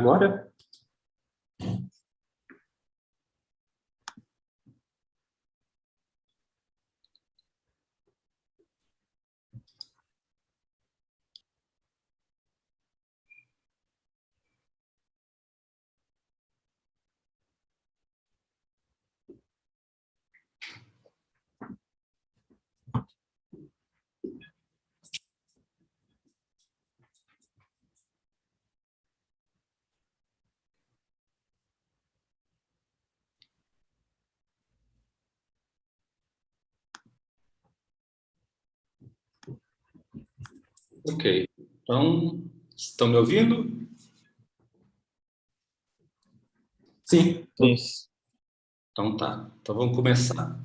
Agora? Ok, então, estão me ouvindo? Sim. Isso. Então tá, então vamos começar.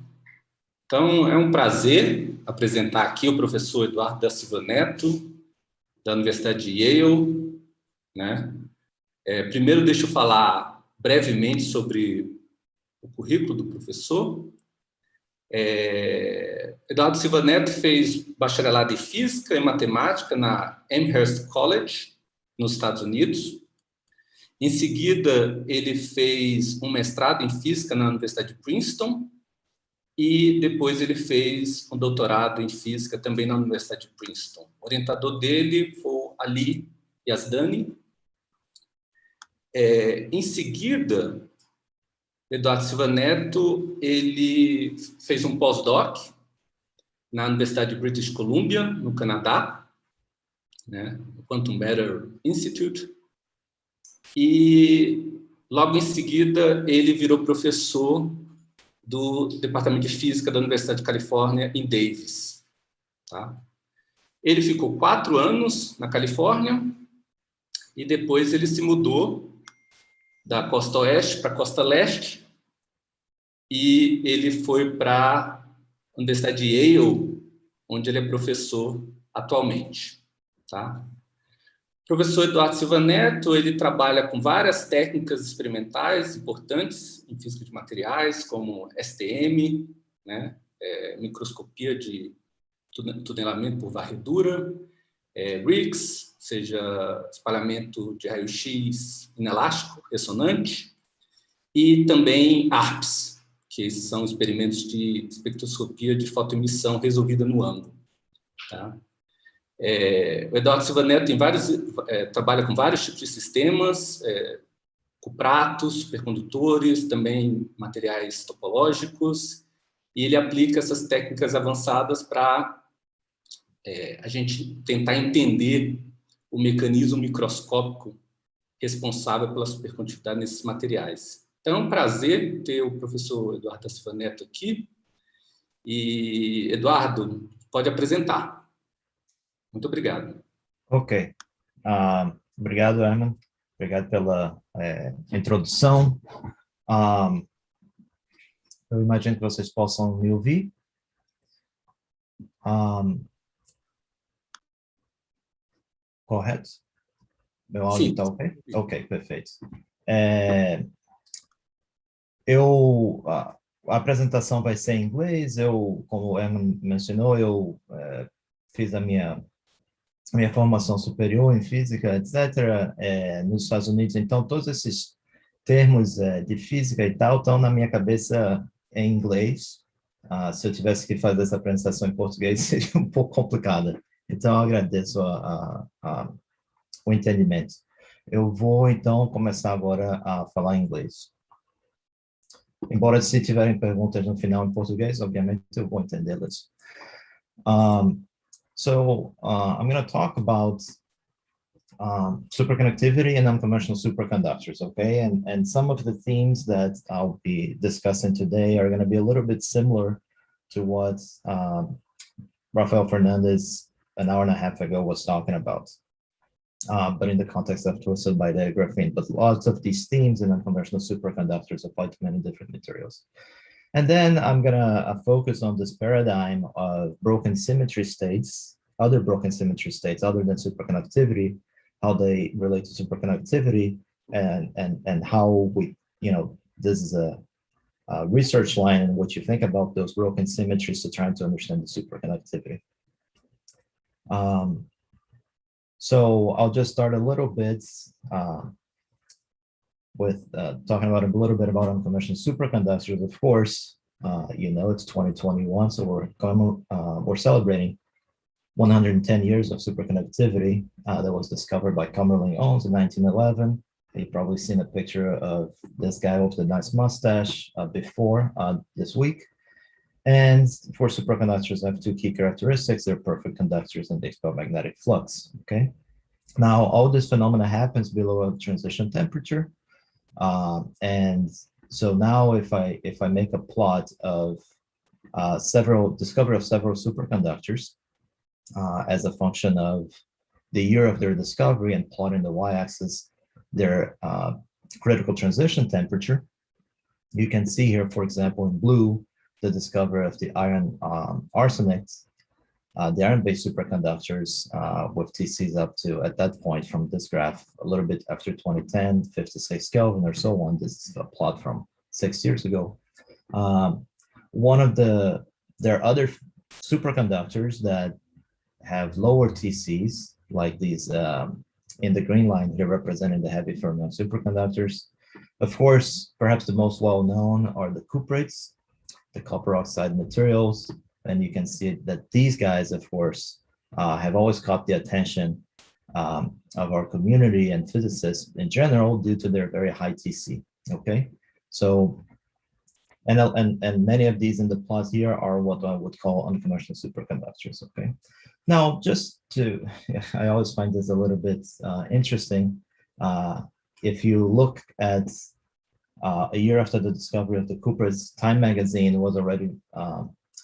Então, é um prazer apresentar aqui o professor Eduardo da Silva Neto, da Universidade de Yale, né? Primeiro, deixa eu falar brevemente sobre o currículo do professor. Eduardo Silva Neto fez bacharelado em Física e Matemática na Amherst College, nos Estados Unidos. Em seguida, ele fez um mestrado em Física na Universidade de Princeton e depois ele fez um doutorado em Física também na Universidade de Princeton. O orientador dele foi o Aryadine. Em seguida, Eduardo Silva Neto, ele fez um pós-doc na Universidade de British Columbia, no Canadá, né, no Quantum Matter Institute, e logo em seguida ele virou professor do Departamento de Física da Universidade de Califórnia, em Davis. Tá? Ele ficou 4 anos na Califórnia e depois ele se mudou da costa oeste para a costa leste e ele foi para a Universidade de Yale, onde ele é professor atualmente. Tá? O professor Eduardo Silva Neto, ele trabalha com várias técnicas experimentais importantes em física de materiais, como STM, né, microscopia de tunelamento por varredura, RIGS, ou seja, espalhamento de raio-x inelástico, ressonante, e também ARPS, que são experimentos de espectroscopia de fotoemissão resolvida no ângulo. Tá? O Eduardo Silva Neto trabalha com vários tipos de sistemas, cupratos, supercondutores, também materiais topológicos, e ele aplica essas técnicas avançadas para a gente tentar entender o mecanismo microscópico responsável pela supercondutividade nesses materiais. Então, é um prazer ter o professor Eduardo da Silva Neto aqui. E, Eduardo, pode apresentar. Muito obrigado. Ok. Obrigado, Herman. Obrigado pela introdução. Eu imagino que vocês possam me ouvir. Correto? Meu áudio está ok? Ok, perfeito. A apresentação vai ser em inglês. Como o Herman mencionou, eu fiz a minha formação superior em física, etc., nos Estados Unidos. Então, todos esses termos de física e tal estão na minha cabeça em inglês. Se eu tivesse que fazer essa apresentação em português, seria um pouco complicada. Então, eu agradeço o entendimento. Eu vou, então, começar agora a falar em inglês. Embora, se tiverem perguntas no final em português, obviamente, eu vou entendê-las. So I'm going to talk about superconductivity and unconventional superconductors, okay? And some of the themes that I'll be discussing today are going to be a little bit similar to what Rafael Fernandes an hour and a half ago was talking about, but in the context of twisted bidirectional graphene. But lots of these themes in unconventional superconductors apply to many different materials. And then I'm going to focus on this paradigm of broken symmetry states, other broken symmetry states other than superconductivity, how they relate to superconductivity, and how this is a research line in which you think about those broken symmetries to try to understand the superconductivity. So I'll just start a little bit with talking about a little bit about unconventional superconductors. Of course, you know, it's 2021, so we're celebrating 110 years of superconductivity that was discovered by Kamerlingh-Onnes in 1911. You've probably seen a picture of this guy with the nice mustache before this week. And for superconductors, have two key characteristics. They're perfect conductors and they expel magnetic flux, okay? Now, all this phenomena happens below a transition temperature. And so now if I make a plot of discovery of several superconductors as a function of the year of their discovery and plotting the y-axis their critical transition temperature, you can see here, for example, in blue, the discovery of the iron arsenics, the iron-based superconductors with TCs up to, at that point from this graph, a little bit after 2010, 56 Kelvin or so on. This is a plot from 6 years ago. There are other superconductors that have lower TCs, like these in the green line here representing the heavy fermion superconductors. Of course, perhaps the most well-known are the cuprates, the copper oxide materials, and you can see that these guys, of course, have always caught the attention of our community and physicists in general due to their very high TC, okay? So, and many of these in the plots here are what I would call unconventional superconductors, okay? Now, just to, I always find this a little bit interesting. If you look at a year after the discovery of the cuprates, Time magazine was already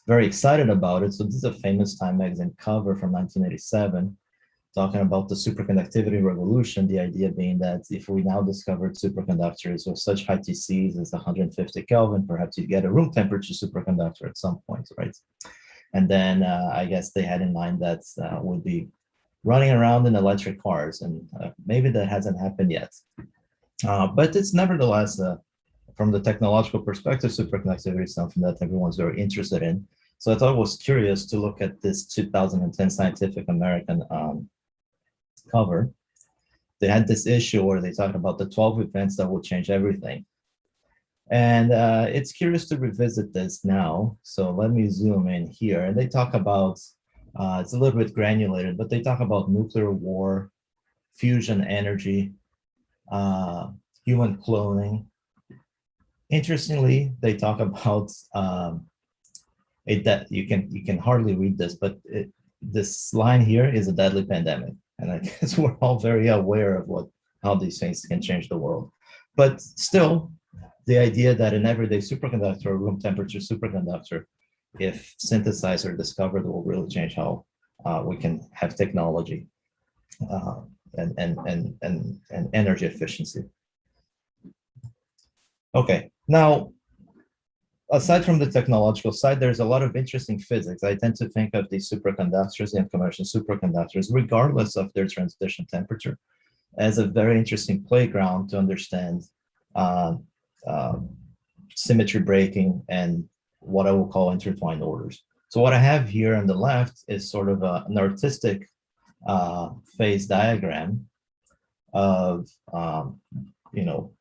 very excited about it. So this is a famous Time magazine cover from 1987, talking about the superconductivity revolution, the idea being that if we now discovered superconductors with such high TCs as 150 Kelvin, perhaps you get a room temperature superconductor at some point, right? And then I guess they had in mind that would be running around in electric cars, and maybe that hasn't happened yet. But it's nevertheless, from the technological perspective, superconductivity is something that everyone's very interested in. So I thought it was curious to look at this 2010 Scientific American cover. They had this issue where they talked about the 12 events that will change everything. And it's curious to revisit this now. So let me zoom in here. And they talk about, it's a little bit granulated, but they talk about nuclear war, fusion energy, human cloning. Interestingly, they talk about you can hardly read this, but this line here is a deadly pandemic, and I guess we're all very aware of how these things can change the world. But still, the idea that an everyday superconductor, or room temperature superconductor, if synthesized or discovered, will really change how we can have technology and energy efficiency. Okay, now, aside from the technological side, there's a lot of interesting physics. I tend to think of these superconductors, the unconventional superconductors, regardless of their transition temperature, as a very interesting playground to understand symmetry breaking and what I will call intertwined orders. So what I have here on the left is sort of an artistic phase diagram of, you know,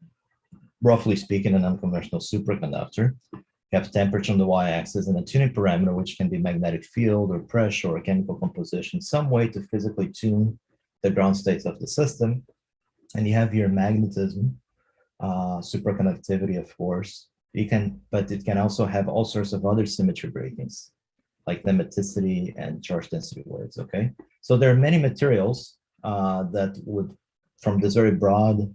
roughly speaking, an unconventional superconductor. You have temperature on the y-axis and a tuning parameter, which can be magnetic field or pressure or chemical composition, some way to physically tune the ground states of the system. And you have your magnetism, superconductivity, of course. But it can also have all sorts of other symmetry breakings, like nematicity and charge density words, okay? So there are many materials that would, from this very broad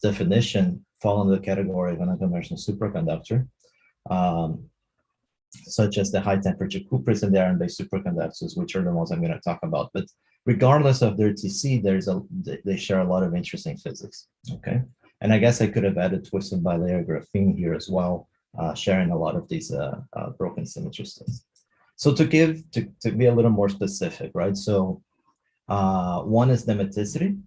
definition, fall into the category of an unconventional superconductor, such as the high temperature cuprates and the iron-based superconductors, which are the ones I'm going to talk about. But regardless of their TC, they share a lot of interesting physics, okay? And I guess I could have added twisted bilayer graphene here as well, sharing a lot of these broken symmetry states. So to be a little more specific, right? So one is nematicity.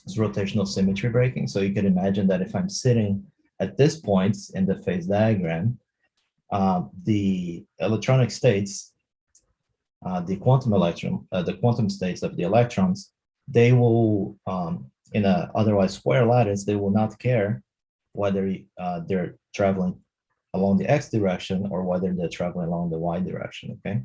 It's rotational symmetry breaking. So you can imagine that if I'm sitting at this point in the phase diagram, the electronic states, the quantum states of the electrons, they will in a otherwise square lattice, they will not care whether they're traveling along the x direction or whether they're traveling along the y direction, okay?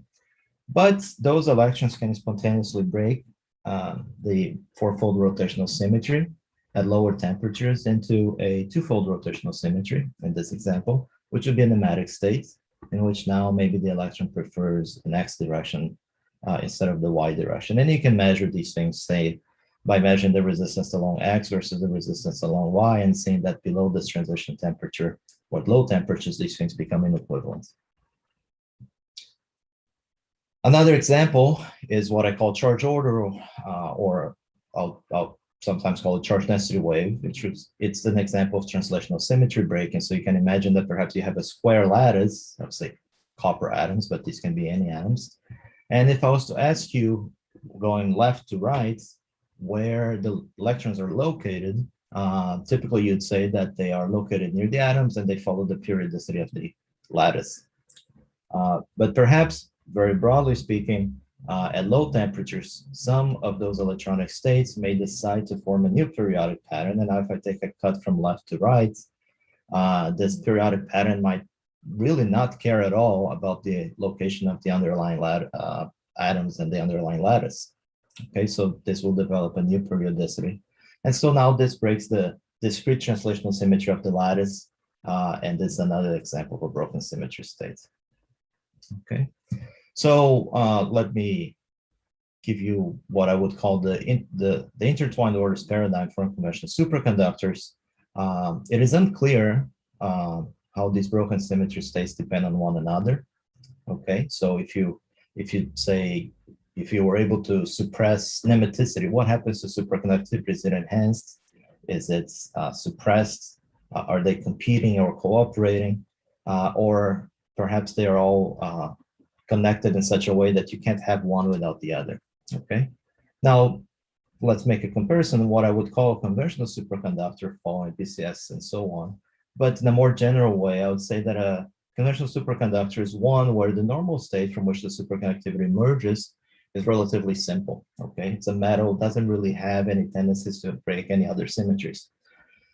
But those electrons can spontaneously break the fourfold rotational symmetry at lower temperatures into a twofold rotational symmetry in this example, which would be a nematic state, in which now maybe the electron prefers an x direction instead of the y direction. And you can measure these things, say, by measuring the resistance along x versus the resistance along y, and seeing that below this transition temperature or at low temperatures, these things become inequivalent. Another example is what I call charge order, or I'll sometimes call it charge density wave, it's an example of translational symmetry breaking. So you can imagine that perhaps you have a square lattice of, say, copper atoms, but these can be any atoms. And if I was to ask you, going left to right, where the electrons are located, typically you'd say that they are located near the atoms and they follow the periodicity of the lattice. But perhaps, very broadly speaking, at low temperatures, some of those electronic states may decide to form a new periodic pattern. And now if I take a cut from left to right, this periodic pattern might really not care at all about the location of the underlying atoms and the underlying lattice. Okay, so this will develop a new periodicity. And so now this breaks the discrete translational symmetry of the lattice, and this is another example of a broken symmetry state. Okay, so let me give you what I would call the intertwined orders paradigm for unconventional superconductors. It is unclear how these broken symmetry states depend on one another. Okay, so if you say, if you were able to suppress nematicity, what happens to superconductivity? Is it enhanced? Is it suppressed? Are they competing or cooperating? Or perhaps they are all connected in such a way that you can't have one without the other, okay? Now, let's make a comparison of what I would call a conventional superconductor following BCS and so on. But in a more general way, I would say that a conventional superconductor is one where the normal state from which the superconductivity emerges is relatively simple, okay? It's a metal, doesn't really have any tendencies to break any other symmetries.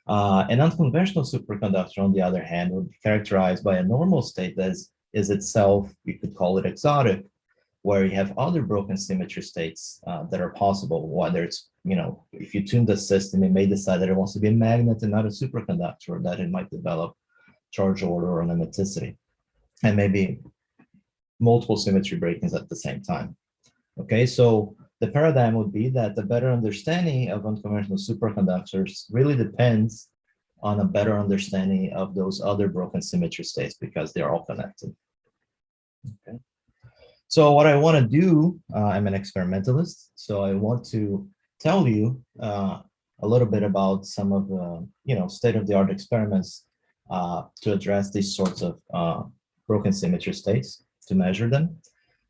An unconventional superconductor, on the other hand, would be characterized by a normal state that is itself, you could call it exotic, where you have other broken symmetry states that are possible, whether it's, you know, if you tune the system, it may decide that it wants to be a magnet and not a superconductor, or that it might develop charge order or nematicity, and maybe multiple symmetry breakings at the same time. Okay, so the paradigm would be that the better understanding of unconventional superconductors really depends on a better understanding of those other broken symmetry states, because they're all connected. Okay. So what I want to do, I'm an experimentalist, so I want to tell you a little bit about some of the, you know, state-of-the-art experiments to address these sorts of broken symmetry states, to measure them.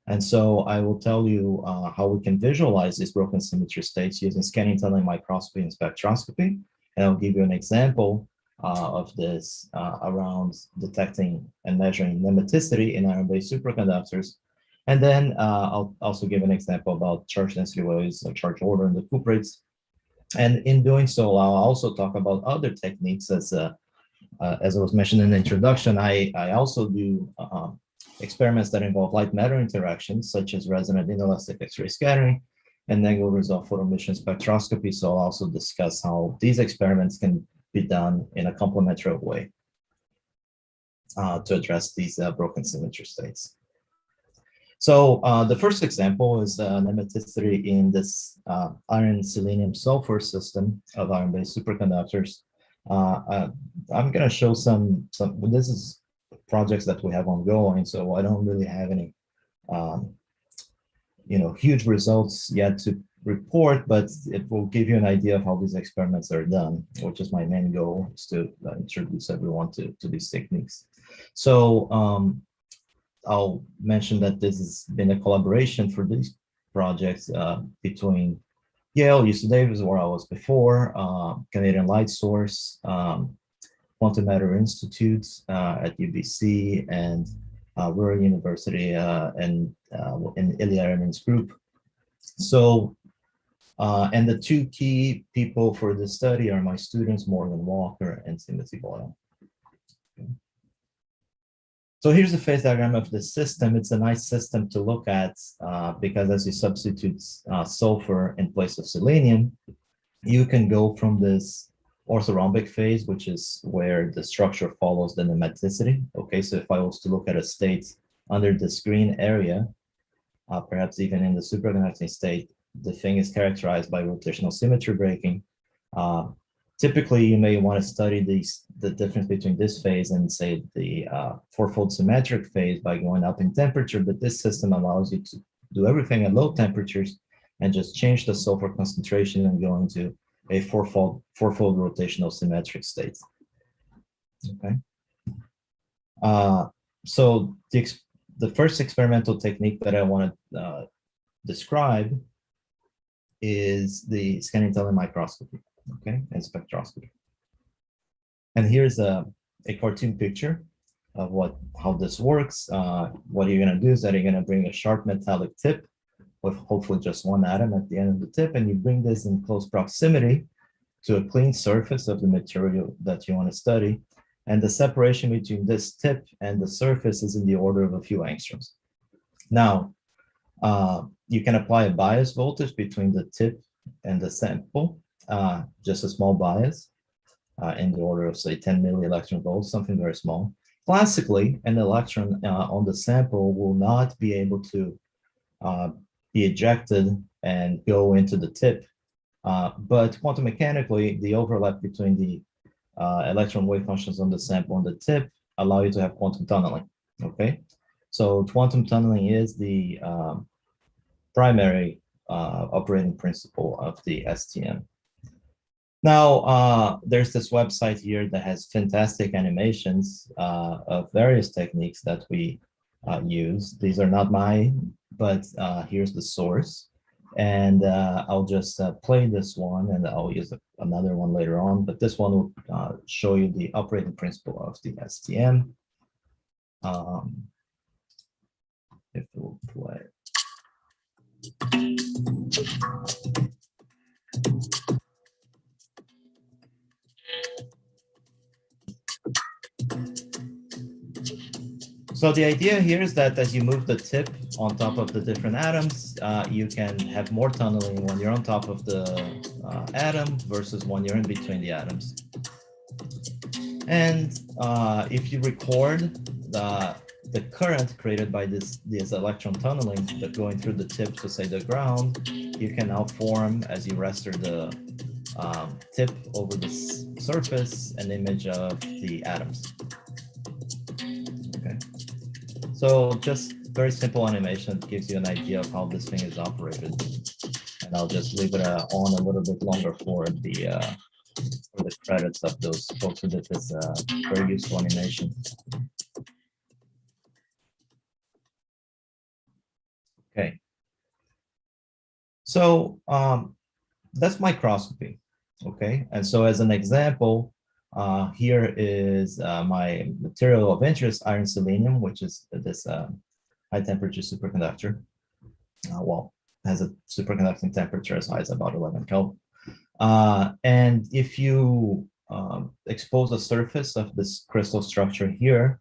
And so I will tell you how we can visualize these broken symmetry states using scanning tunneling microscopy and spectroscopy. And I'll give you an example of this around detecting and measuring nematicity in iron-based superconductors. And then I'll also give an example about charge density waves or charge order and the cuprates. And in doing so, I'll also talk about other techniques. As I was mentioned in the introduction, I also do experiments that involve light-matter interactions, such as resonant inelastic X-ray scattering and negative result photoemission spectroscopy. So I'll also discuss how these experiments can be done in a complementary way to address these broken symmetry states. So the first example is nematicity in this iron, selenium, sulfur system of iron-based superconductors. I'm going to show some, this is projects that we have ongoing, so I don't really have any, you know, huge results yet to report, but it will give you an idea of how these experiments are done, which is my main goal, is to introduce everyone to these techniques. So I'll mention that this has been a collaboration for these projects between Yale, UC Davis, where I was before, Canadian Light Source, Quantum Matter Institute at UBC, and Ruhr University and in Ilya Aryadine's group. So And the two key people for this study are my students, Morgan Walker and Timothy Boyle. Okay. So here's the phase diagram of the system. It's a nice system to look at because as you substitute sulfur in place of selenium, you can go from this orthorhombic phase, which is where the structure follows the nematicity. Okay, so if I was to look at a state under this green area, perhaps even in the superconducting state, the thing is characterized by rotational symmetry breaking. Typically, you may want to study the difference between this phase and, say, the fourfold symmetric phase by going up in temperature, but this system allows you to do everything at low temperatures and just change the sulfur concentration and go into a fourfold rotational symmetric state. Okay. So the first experimental technique that I want to describe is the scanning tunnel microscopy, okay, and spectroscopy. And here's a cartoon picture of how this works. What you're going to do is that you're going to bring a sharp metallic tip with hopefully just one atom at the end of the tip, and you bring this in close proximity to a clean surface of the material that you want to study. And the separation between this tip and the surface is in the order of a few angstroms. Now, you can apply a bias voltage between the tip and the sample, just a small bias in the order of, say, 10 millielectron volts, something very small. Classically, an electron on the sample will not be able to be ejected and go into the tip. But quantum mechanically, the overlap between the electron wave functions on the sample and the tip allow you to have quantum tunneling, okay? So quantum tunneling is the primary operating principle of the STM. Now, there's this website here that has fantastic animations of various techniques that we use. These are not mine, but here's the source. And I'll just play this one, and I'll use another one later on. But this one will show you the operating principle of the STM. If it will play. So the idea here is that as you move the tip on top of the different atoms, you can have more tunneling when you're on top of the atom versus when you're in between the atoms. And if you record the current created by this electron tunneling that going through the tip to, say, the ground, you can now form, as you raster the tip over the surface, an image of the atoms. Okay. So just very simple animation gives you an idea of how this thing is operated. And I'll just leave it on a little bit longer for the credits of those folks who did this very useful animation. Okay. So that's microscopy. Okay. And so as an example, here is my material of interest, iron selenium, which is this high temperature superconductor. Well, has a superconducting temperature as high as about 11 Kelvin. And if you expose the surface of this crystal structure here,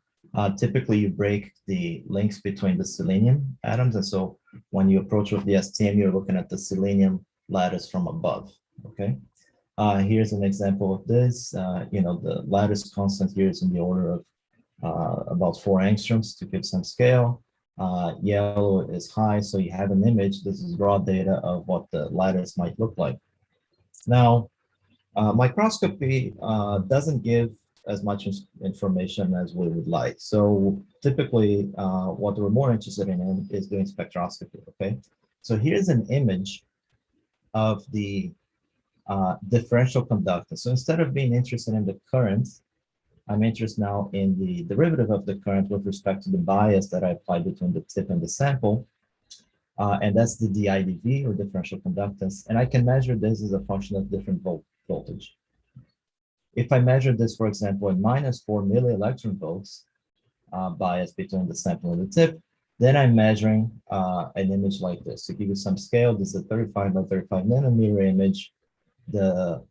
typically you break the links between the selenium atoms. And so when you approach with the STM, you're looking at the selenium lattice from above. Okay. Here's an example of this. You know, the lattice constant here is in the order of about 4 angstroms to give some scale. Yellow is high, so you have an image. This is raw data of what the lattice might look like. Now, microscopy doesn't give as much information as we would like. So typically, what we're more interested in is doing spectroscopy, okay? So here's an image of the differential conductance. So instead of being interested in the current, I'm interested now in the derivative of the current with respect to the bias that I applied between the tip and the sample. And that's the DIDV, or differential conductance. And I can measure this as a function of different voltage. If I measure this, for example, at -4 millielectron volts bias between the sample and the tip, Then I'm measuring an image like this. To give you some scale, this is a 35 by 35 nanometer image. The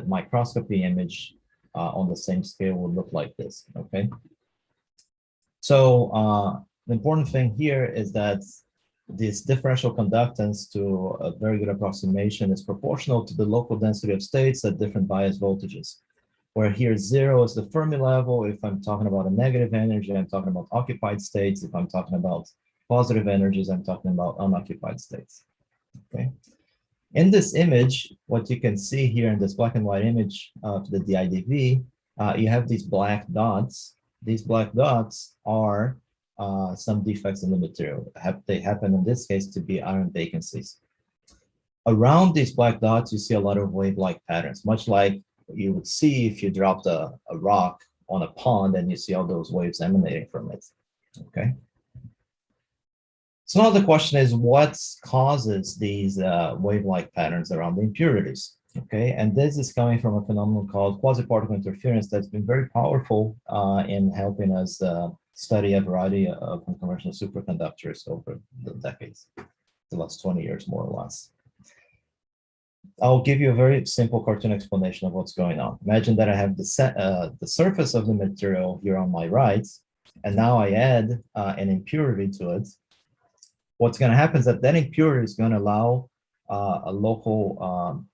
microscopy image on the same scale would look like this, okay? So the important thing here is that this differential conductance, to a very good approximation, is proportional to the local density of states at different bias voltages. Where here 0 is the Fermi level. If I'm talking about a negative energy, I'm talking about occupied states. If I'm talking about positive energies, I'm talking about unoccupied states, okay? In this image, what you can see here in this black and white image of the DIDV, you have these black dots. These black dots are some defects in the material. They happen in this case to be iron vacancies. Around these black dots, you see a lot of wave-like patterns, much like you would see if you dropped a rock on a pond and you see all those waves emanating from it, okay? So now the question is, what causes these wave-like patterns around the impurities, okay? And this is coming from a phenomenon called quasi-particle interference that's been very powerful in helping us study a variety of unconventional superconductors over the decades, the last 20 years, more or less. I'll give you a very simple cartoon explanation of what's going on. Imagine that I have the surface of the material here on my right, and now I add an impurity to it. What's going to happen is that that impurity is going to allow a local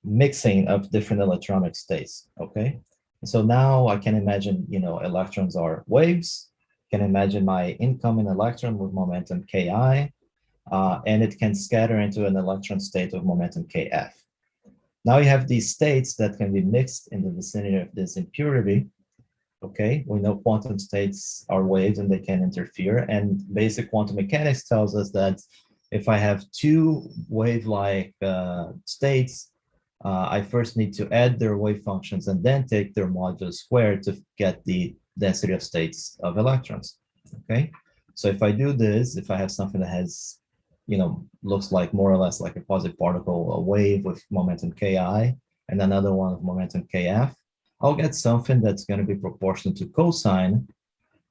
mixing of different electronic states, okay? So now I can imagine, you know, electrons are waves. Can imagine my incoming electron with momentum Ki, and it can scatter into an electron state of momentum Kf. Now you have these states that can be mixed in the vicinity of this impurity. Okay, we know quantum states are waves and they can interfere, and basic quantum mechanics tells us that if I have two wave-like states, I first need to add their wave functions and then take their modulus squared to get the density of states of electrons. Okay, so if I do this, if I have something that has, you know, looks like more or less like a positive particle, a wave with momentum Ki, and another one with momentum Kf, I'll get something that's going to be proportional to cosine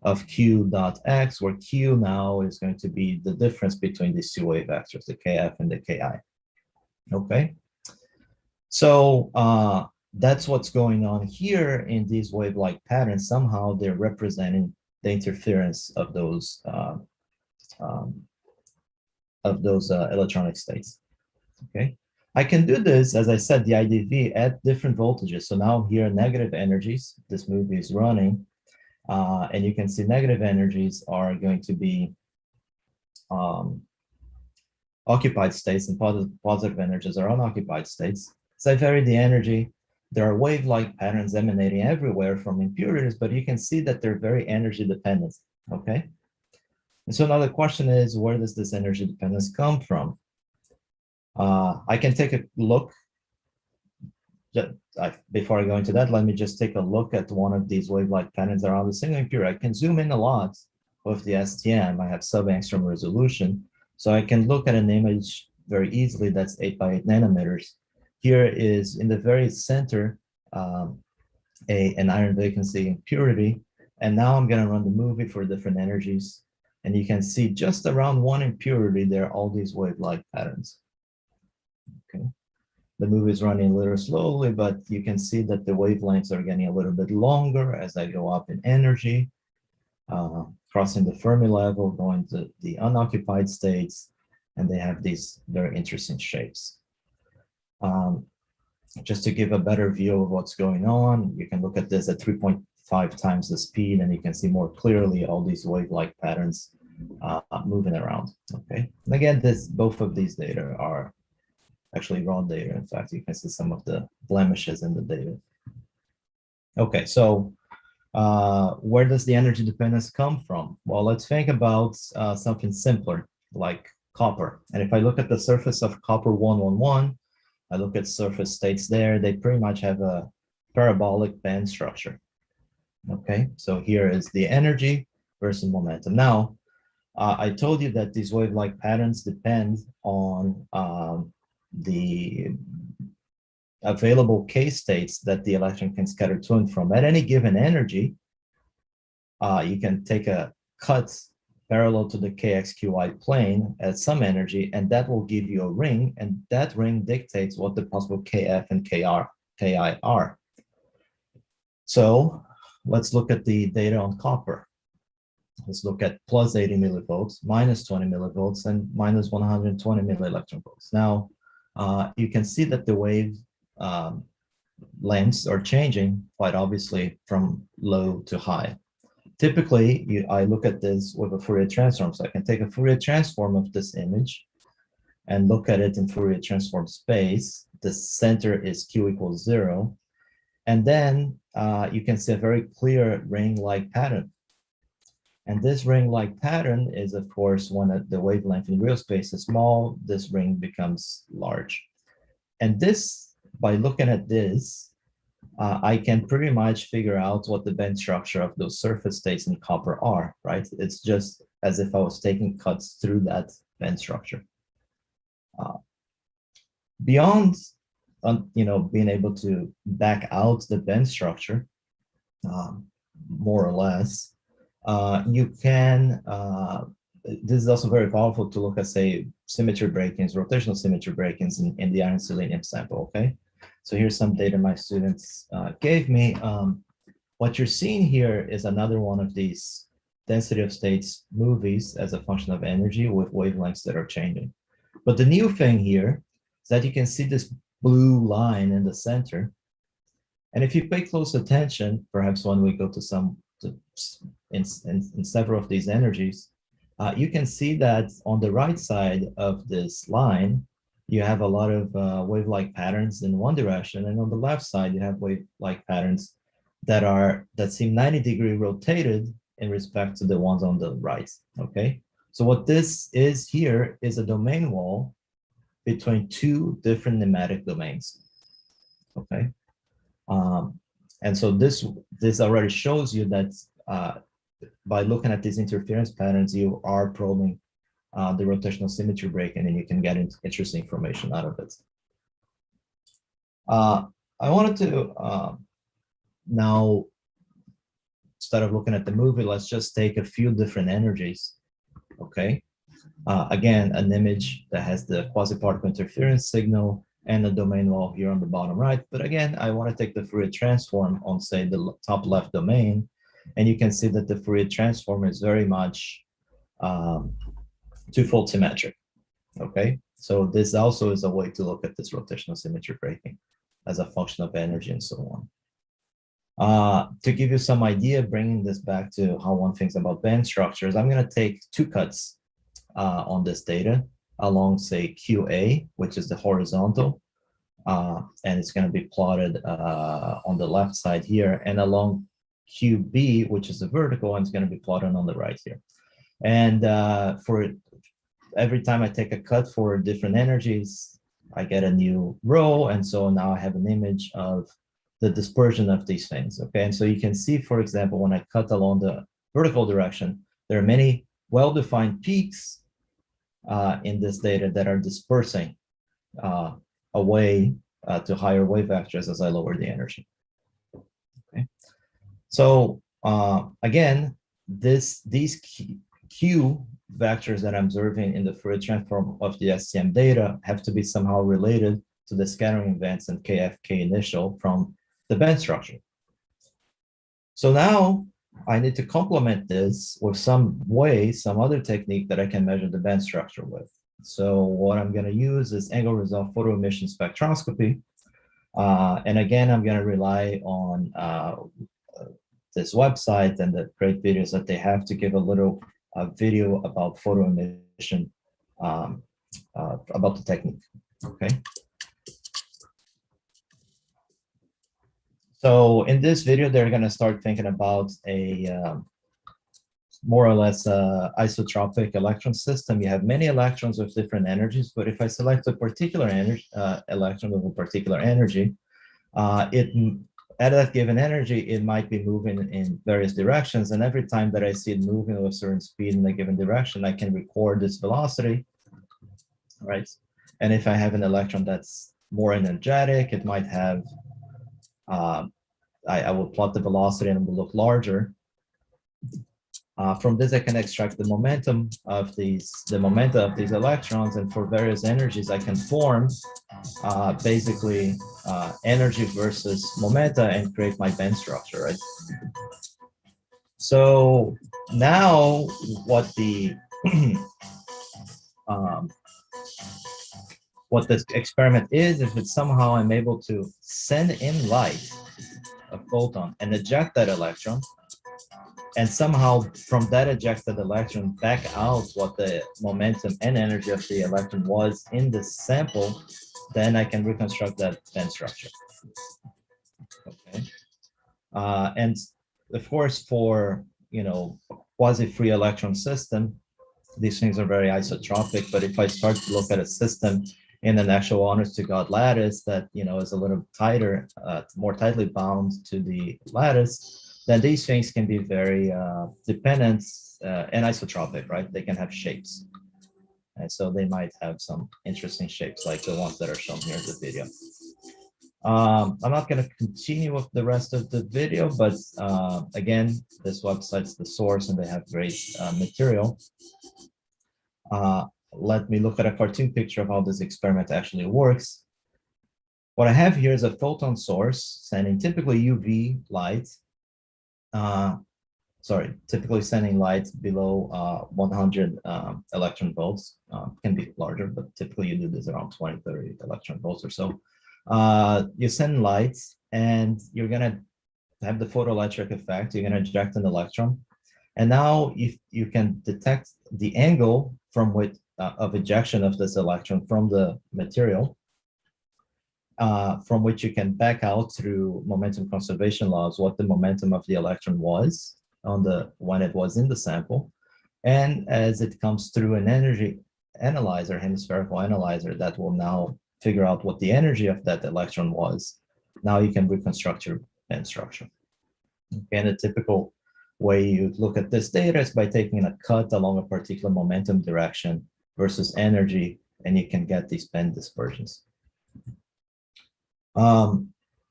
of q dot x, where q now is going to be the difference between these two wave vectors, the Kf and the Ki. Okay, so that's what's going on here in these wave-like patterns. Somehow they're representing the interference of those electronic states. Okay. I can do this, as I said, the IDV at different voltages. So now here, negative energies, this movie is running, and you can see negative energies are going to be occupied states, and positive energies are unoccupied states. So I vary the energy. There are wave-like patterns emanating everywhere from impurities, but you can see that they're very energy dependent, okay? And so now the question is, where does this energy dependence come from? I can take a look. Before I go into that, let me just take a look at one of these wave-like patterns around a single impurity. I can zoom in a lot with the STM. I have sub-angstrom resolution, so I can look at an image very easily that's 8 by 8 nanometers. Here is in the very center an iron vacancy impurity, and now I'm going to run the movie for different energies, and you can see just around one impurity there are all these wave-like patterns. Okay, the movie is running a little slowly, but you can see that the wavelengths are getting a little bit longer as I go up in energy, crossing the Fermi level, going to the unoccupied states, and they have these very interesting shapes. Just to give a better view of what's going on, you can look at this at 3.5 times the speed, and you can see more clearly all these wave-like patterns moving around. Okay, and again, both of these data are actually raw data. In fact, you can see some of the blemishes in the data. Okay, so where does the energy dependence come from? Well, let's think about something simpler like copper. And if I look at the surface of copper 111, I look at surface states there, they pretty much have a parabolic band structure. Okay, so here is the energy versus momentum. Now, I told you that these wave-like patterns depend on the available K states that the electron can scatter to and from. At any given energy, you can take a cut parallel to the KXQY plane at some energy, and that will give you a ring, and that ring dictates what the possible KF and KI are. So let's look at the data on copper. Let's look at plus 80 millivolts, minus 20 millivolts, and minus 120 millielectron volts. Now, you can see that the wave lengths are changing quite obviously from low to high. Typically, I look at this with a Fourier transform. So I can take a Fourier transform of this image and look at it in Fourier transform space. The center is Q equals 0. And then you can see a very clear ring-like pattern. And this ring-like pattern is, of course, when the wavelength in real space is small, this ring becomes large. And this, by looking at this, I can pretty much figure out what the band structure of those surface states in copper are, right? It's just as if I was taking cuts through that band structure. Beyond, being able to back out the band structure, more or less, you can, this is also very powerful to look at, say, symmetry breakings, rotational symmetry breakings in the iron selenium sample, okay? So here's some data my students gave me. What you're seeing here is another one of these density of states movies as a function of energy with wavelengths that are changing. But the new thing here is that you can see this blue line in the center. And if you pay close attention, perhaps when we go to in several of these energies, you can see that on the right side of this line, you have a lot of wave-like patterns in one direction, and on the left side, you have wave-like patterns that seem 90-degree rotated in respect to the ones on the right, okay? So what this is here is a domain wall between two different nematic domains, okay? And so this already shows you that by looking at these interference patterns, you are probing the rotational symmetry breaking, and you can get interesting information out of it. I wanted to now, instead of looking at the movie, let's just take a few different energies, okay? Again, an image that has the quasi-particle interference signal and the domain wall here on the bottom right. But again, I want to take the Fourier transform on, say, the top left domain, and you can see that the Fourier transform is very much twofold symmetric, okay? So this also is a way to look at this rotational symmetry breaking as a function of energy and so on. To give you some idea, bringing this back to how one thinks about band structures, I'm going to take two cuts on this data along, say, QA, which is the horizontal, and it's going to be plotted on the left side here, and along QB, which is the vertical, and it's going to be plotted on the right here. And for every time I take a cut for different energies, I get a new row, and so now I have an image of the dispersion of these things, okay? And so you can see, for example, when I cut along the vertical direction, there are many well-defined peaks in this data that are dispersing away to higher wave vectors as I lower the energy, okay? So again, these Q vectors that I'm observing in the Fourier transform of the SCM data have to be somehow related to the scattering events and KFK initial from the band structure. So now I need to complement this with some other technique that I can measure the band structure with. So what I'm going to use is angle resolved photoemission spectroscopy. And again, I'm going to rely on this website and the great videos that they have to give a little video about photoemission, about the technique, okay? So in this video, they're going to start thinking about a more or less isotropic electron system. You have many electrons with different energies, but if I select a particular electron with a particular energy, at that given energy, it might be moving in various directions. And every time that I see it moving with a certain speed in a given direction, I can record this velocity, right? And if I have an electron that's more energetic, it might have, I will plot the velocity and it will look larger. From this, I can extract the momentum of these electrons, and for various energies, I can form basically energy versus momenta and create my band structure, right? So now, what the what this experiment is, if it's somehow I'm able to send in light, a photon, and eject that electron, and somehow from that ejected electron back out what the momentum and energy of the electron was in the sample, then I can reconstruct that band structure. Okay, and of course, for a quasi-free electron system, these things are very isotropic. But if I start to look at a system in an actual honest-to-God lattice that is a little tighter, more tightly bound to the lattice, then these things can be very dependent and isotropic, right? They can have shapes. And so they might have some interesting shapes like the ones that are shown here in the video. I'm not going to continue with the rest of the video, but again, this website's the source and they have great material. Let me look at a cartoon picture of how this experiment actually works. What I have here is a photon source sending typically UV light. Typically sending light below 100 electron volts. Can be larger, but typically you do this around 20, 30 electron volts or so. You send light and you're gonna have the photoelectric effect. You're gonna eject an electron. And now if you can detect the angle from which of ejection of this electron from the material, from which you can back out through momentum conservation laws what the momentum of the electron was when it was in the sample. And as it comes through an energy analyzer, hemispherical analyzer, that will now figure out what the energy of that electron was. Now you can reconstruct your band structure. And a typical way you look at this data is by taking a cut along a particular momentum direction versus energy, and you can get these band dispersions.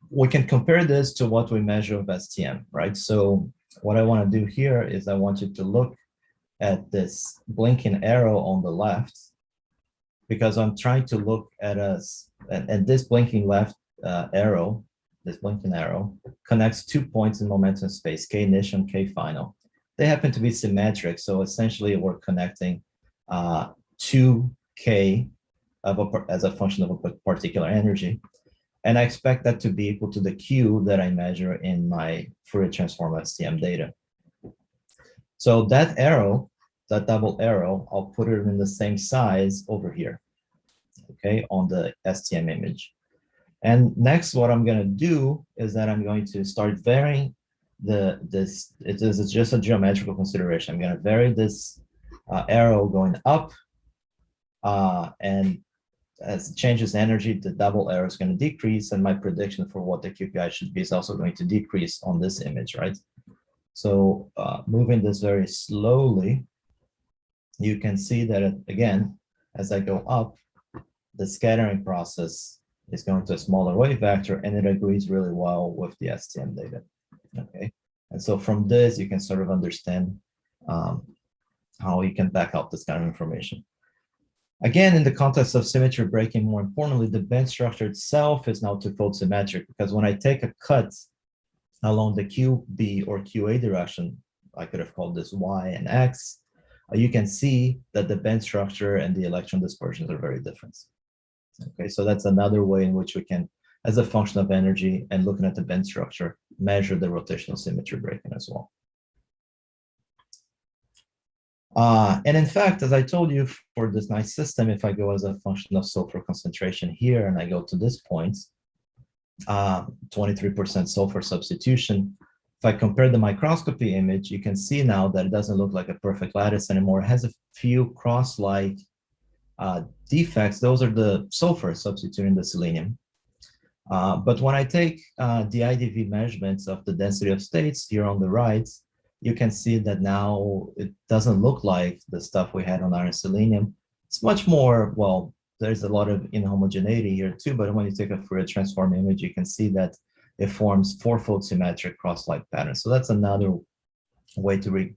We can compare this to what we measure with STM, right? So what I want to do here is I want you to look at this blinking arrow on the left, because I'm trying to look at us, and this blinking left arrow, this blinking arrow connects 2 points in momentum space, K initial and K final. They happen to be symmetric, so essentially we're connecting 2K as a function of a particular energy. And I expect that to be equal to the Q that I measure in my Fourier transform STM data. So that arrow, that double arrow, I'll put it in the same size over here, okay, on the STM image. And next, what I'm going to do is that I'm going to start varying this is just a geometrical consideration. I'm going to vary this arrow going up, and as it changes energy, the double arrow is going to decrease, and my prediction for what the QPI should be is also going to decrease on this image, right? So moving this very slowly, you can see that, again, as I go up, the scattering process is going to a smaller wave vector, and it agrees really well with the STM data, okay? And so from this, you can sort of understand how you can back out this kind of information. Again, in the context of symmetry breaking, more importantly, the band structure itself is now twofold symmetric, because when I take a cut along the QB or QA direction, I could have called this Y and X, you can see that the band structure and the electron dispersions are very different. Okay, so that's another way in which we can, as a function of energy and looking at the band structure, measure the rotational symmetry breaking as well. And in fact, as I told you, for this nice system, if I go as a function of sulfur concentration here, and I go to this point, 23% sulfur substitution, if I compare the microscopy image, you can see now that it doesn't look like a perfect lattice anymore. It has a few cross-like defects. Those are the sulfur substituting the selenium. But when I take the IDV measurements of the density of states here on the right, you can see that now it doesn't look like the stuff we had on iron selenium. It's much more, well, there's a lot of inhomogeneity here too, but when you take a Fourier transform image, you can see that it forms fourfold symmetric cross-like patterns. So that's another way to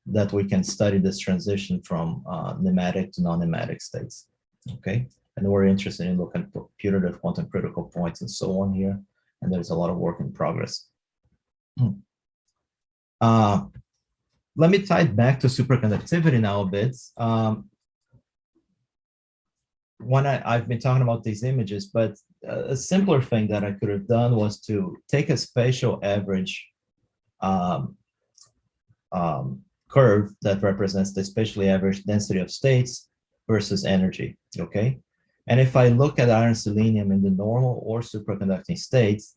that we can study this transition from nematic to non-nematic states, okay? And we're interested in looking at putative quantum critical points and so on here, and there's a lot of work in progress. Let me tie it back to superconductivity now a bit. I've been talking about these images, but a simpler thing that I could have done was to take a spatial average curve that represents the spatially average density of states versus energy, okay? And if I look at iron selenium in the normal or superconducting states,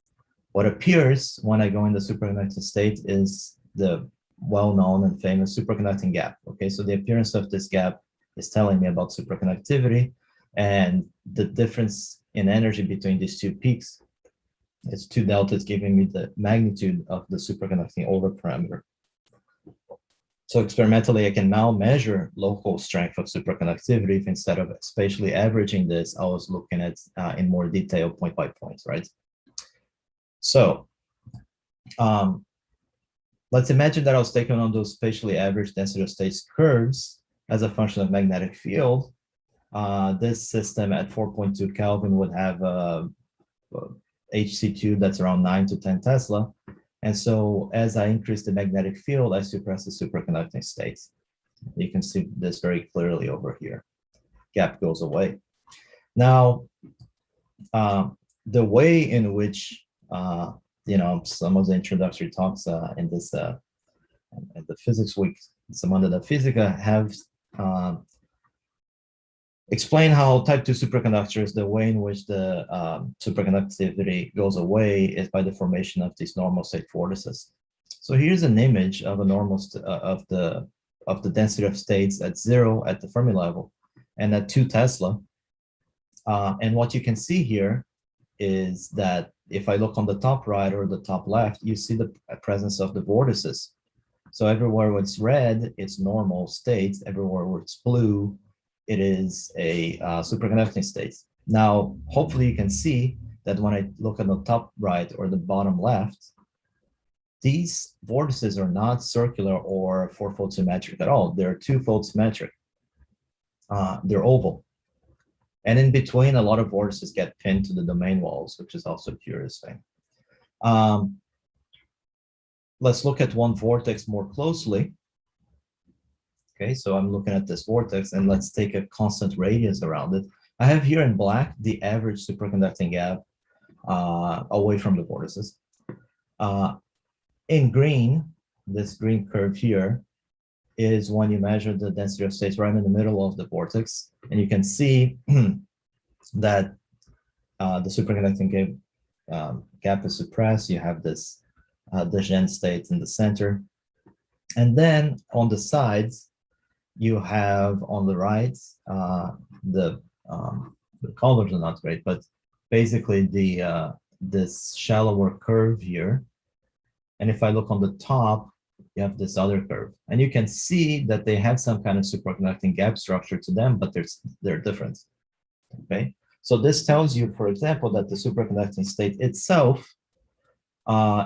what appears when I go in the superconducting state is the well-known and famous superconducting gap, okay? So the appearance of this gap is telling me about superconductivity, and the difference in energy between these two peaks is 2 deltas, giving me the magnitude of the superconducting over parameter. So experimentally, I can now measure local strength of superconductivity if instead of spatially averaging this, I was looking at in more detail point by point, right? So let's imagine that I was taking on those spatially average density of states curves as a function of magnetic field. This system at 4.2 Kelvin would have HC2 that's around 9 to 10 Tesla. And so as I increase the magnetic field, I suppress the superconducting states. You can see this very clearly over here. Gap goes away. Now, the way in which, you know, some of the introductory talks in this, at the physics week, Semana da Física, have explain how type 2 superconductors, the way in which the superconductivity goes away is by the formation of these normal state vortices. So here's an image of a normal of the density of states at 0 at the Fermi level and at 2 Tesla. And what you can see here is that if I look on the top right or the top left, you see the presence of the vortices. So everywhere where it's red, it's normal states. Everywhere where it's blue, it is a superconducting state. Now, hopefully you can see that when I look at the top right or the bottom left, these vortices are not circular or fourfold symmetric at all. They're twofold symmetric. They're oval. And in between, a lot of vortices get pinned to the domain walls, which is also a curious thing. Let's look at one vortex more closely. Okay, so I'm looking at this vortex, and let's take a constant radius around it. I have here in black the average superconducting gap away from the vortices. In green, this green curve here is when you measure the density of states right in the middle of the vortex, and you can see that the superconducting gap is suppressed. You have this Diene state in the center, and then on the sides, you have on the right, the colors are not great, but basically this shallower curve here. And if I look on the top, you have this other curve. And you can see that they have some kind of superconducting gap structure to them, but they're different, okay? So this tells you, for example, that the superconducting state itself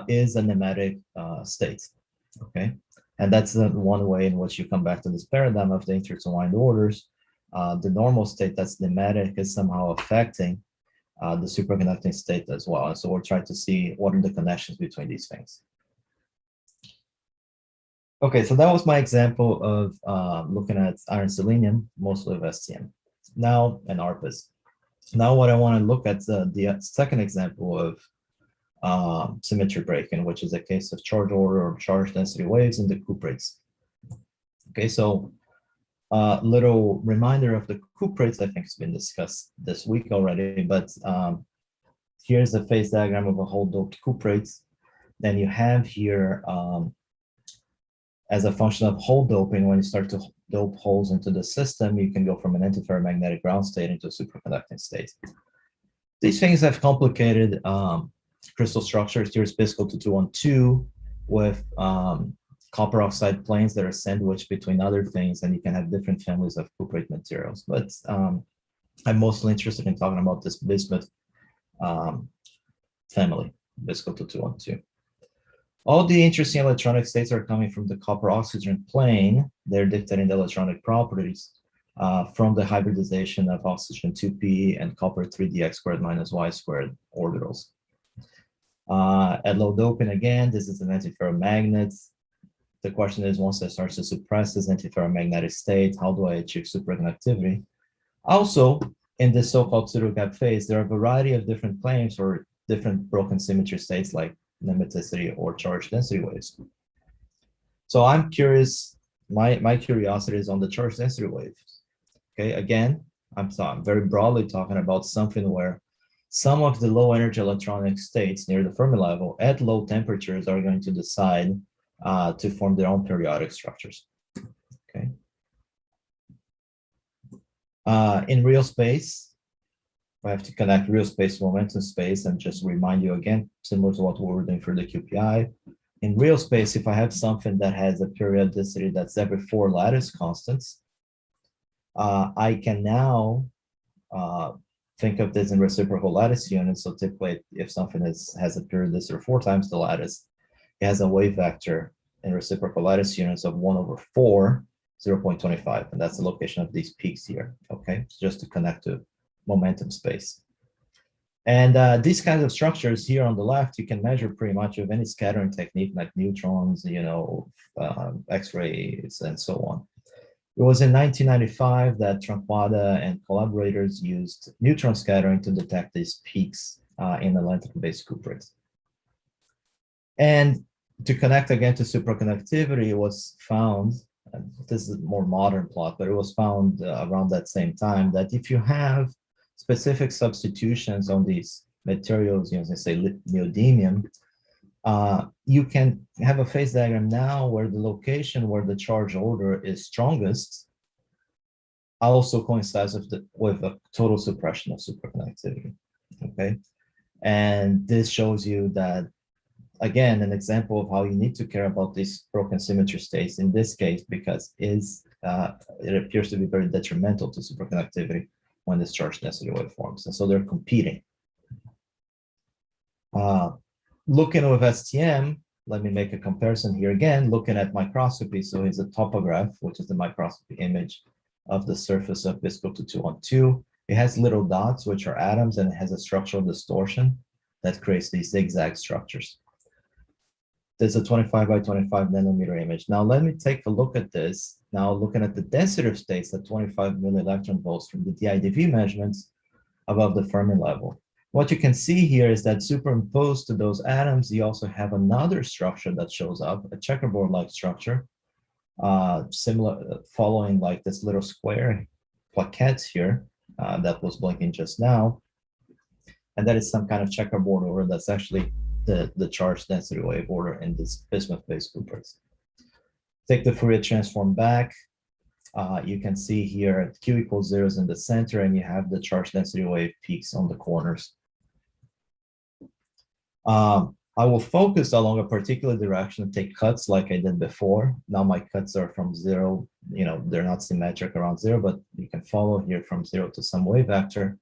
is a nematic state, okay? And that's the one way in which you come back to this paradigm of the intertwined orders. The normal state that's nematic is somehow affecting the superconducting state as well. And so we're trying to see what are the connections between these things. Okay, so that was my example of looking at iron selenium, mostly of STM. Now, and ARPAs. Now what I want to look at the second example of symmetry break-in, which is a case of charge order or charge density waves in the cuprates. Okay, so little reminder of the cuprates, I think it's been discussed this week already, but here's a phase diagram of a hole doped cuprate. Then you have here, as a function of hole doping, when you start to dope holes into the system, you can go from an antiferromagnetic ground state into a superconducting state. These things have complicated crystal structures. Here's bisco 2212 with copper oxide planes that are sandwiched between other things, and you can have different families of cuprate materials. But I'm mostly interested in talking about this bismuth family, bisco 2212. All the interesting electronic states are coming from the copper-oxygen plane. They're dictating the electronic properties from the hybridization of oxygen 2p and copper 3dx squared minus y squared orbitals. At low doping, again, this is an antiferromagnet. The question is, once I start to suppress this antiferromagnetic state, how do I achieve superconductivity? Also, in this so-called pseudogap phase, there are a variety of different claims for different broken symmetry states like nematicity or charge density waves. So I'm curious, my curiosity is on the charge density waves. Okay, again, I'm very broadly talking about something where some of the low energy electronic states near the Fermi level at low temperatures are going to decide to form their own periodic structures. Okay. In real space, I have to connect real space momentum space and just remind you again, similar to what we were doing for the QPI. In real space, if I have something that has a periodicity that's every 4 lattice constants, I can now think of this in reciprocal lattice units. So typically, if something has a periodicity of 4 times the lattice, it has a wave vector in reciprocal lattice units of 1/4, 0.25, and that's the location of these peaks here. Okay, just to connect to momentum space. And these kinds of structures here on the left, you can measure pretty much with any scattering technique like neutrons, X-rays, and so on. It was in 1995 that Tranquada and collaborators used neutron scattering to detect these peaks in Atlantic-based cuprates. And to connect again to superconductivity, it was found, and this is a more modern plot, but it was found around that same time that if you have specific substitutions on these materials, say neodymium, you can have a phase diagram now where the location where the charge order is strongest also coincides with a total suppression of superconductivity. Okay, and this shows you that, again, an example of how you need to care about these broken symmetry states in this case, because it appears to be very detrimental to superconductivity when this charge density wave forms, and so they're competing. Looking with STM, let me make a comparison here again, looking at microscopy. So here's a topograph, which is the microscopy image of the surface of visco 2212. It has little dots, which are atoms, and it has a structural distortion that creates these zigzag structures. There's a 25 by 25 nanometer image. Now let me take a look at this. Now looking at the density of states at 25 millielectron volts from the DIDV measurements above the Fermi level. What you can see here is that superimposed to those atoms, you also have another structure that shows up, a checkerboard-like structure, similar, following like this little square plaquettes here that was blinking just now. And that is some kind of checkerboard order that's actually the charge density wave order in this bismuth-based cuprates. Take the Fourier transform back. You can see here Q equals 0 is in the center, and you have the charge density wave peaks on the corners. I will focus along a particular direction and take cuts like I did before. Now my cuts are from 0, they're not symmetric around 0, but you can follow here from 0 to some wave vector.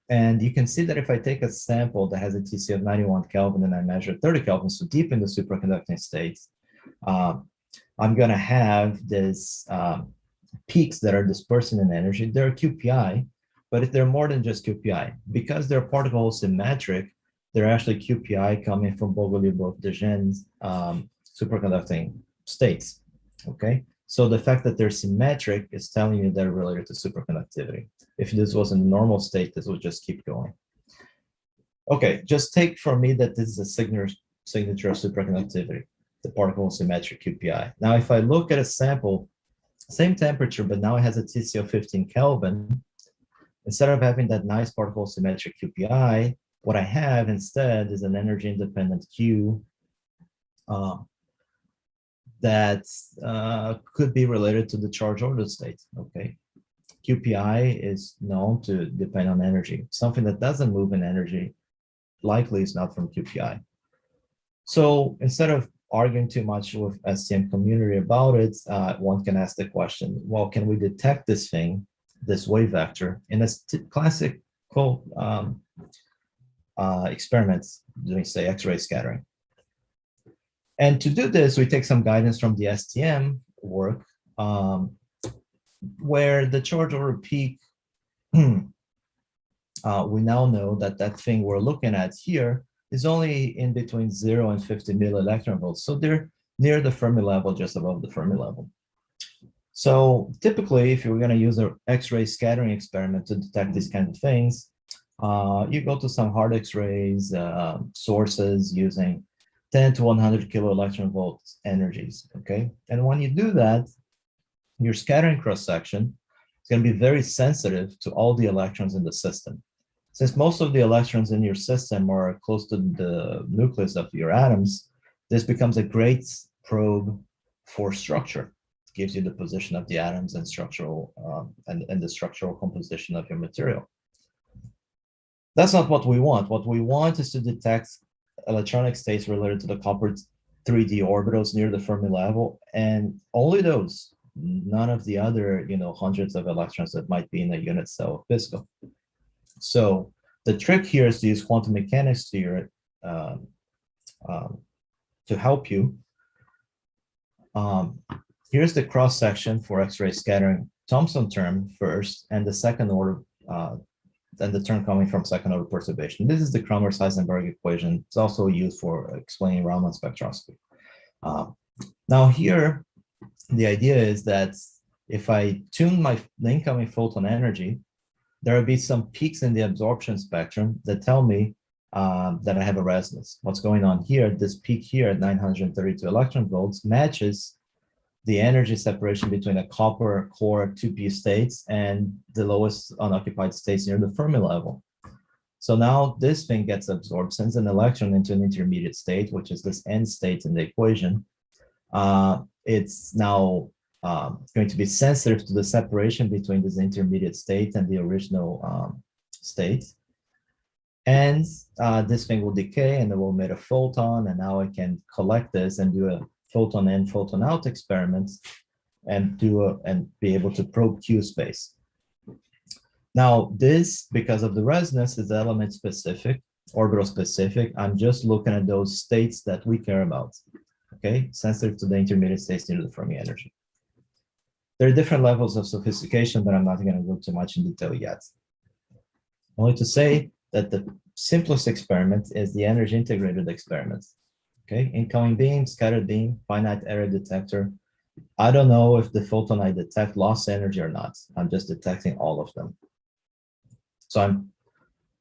And you can see that if I take a sample that has a TC of 91 Kelvin and I measure 30 Kelvin, so deep in the superconducting states, I'm going to have this peaks that are dispersing in energy. They're QPI, but they're more than just QPI. Because they're particle symmetric, they're actually QPI coming from Bogoliubov-Degen's superconducting states, okay? So the fact that they're symmetric is telling you they're related to superconductivity. If this was a normal state, this would just keep going. Okay, just take from me that this is a signature of superconductivity, the particle symmetric QPI. Now, if I look at a sample, same temperature, but now it has a TC of 15 Kelvin, instead of having that nice particle symmetric QPI, what I have instead is an energy independent Q that could be related to the charge ordered state, okay? QPI is known to depend on energy. Something that doesn't move in energy likely is not from QPI. So instead of arguing too much with STM community about it, one can ask the question, well, can we detect this thing, this wave vector, in a classical experiments doing, say, X-ray scattering? And to do this, we take some guidance from the STM work, where the charge over peak, we now know that that thing we're looking at here is only in between 0 and 50 milli-electron volts. So they're near the Fermi level, just above the Fermi level. So typically, if you're going to use an X-ray scattering experiment to detect these kinds of things, you go to some hard X-rays sources using 10 to 100 kilo electron volt energies, okay? And when you do that, your scattering cross-section is going to be very sensitive to all the electrons in the system. Since most of the electrons in your system are close to the nucleus of your atoms, this becomes a great probe for structure. It gives you the position of the atoms and structural and the structural composition of your material. That's not what we want. What we want is to detect electronic states related to the copper 3D orbitals near the Fermi level, and only those, none of the other, hundreds of electrons that might be in a unit cell of PISCO. So the trick here is to use quantum mechanics to help you. Here's the cross section for X-ray scattering Thomson term first, and the second order, and the term coming from second order perturbation. This is the Kramers-Heisenberg equation. It's also used for explaining Raman spectroscopy. Now here, the idea is that if I tune the incoming photon energy, there will be some peaks in the absorption spectrum that tell me that I have a resonance. What's going on here, this peak here at 932 electron volts matches the energy separation between a copper core 2p states and the lowest unoccupied states near the Fermi level. So now this thing gets absorbed, sends an electron into an intermediate state, which is this end state in the equation. It's now going to be sensitive to the separation between this intermediate state and the original state. And this thing will decay and it will emit a photon, and now I can collect this and do a photon in, photon out experiments and be able to probe Q space. Now this, because of the resonance, is element specific, orbital specific. I'm just looking at those states that we care about, okay? Sensitive to the intermediate states near the Fermi energy. There are different levels of sophistication, but I'm not going to go too much in detail yet. Only to say that the simplest experiment is the energy integrated experiment. Okay, incoming beam, scattered beam, finite area detector. I don't know if the photon I detect lost energy or not. I'm just detecting all of them. So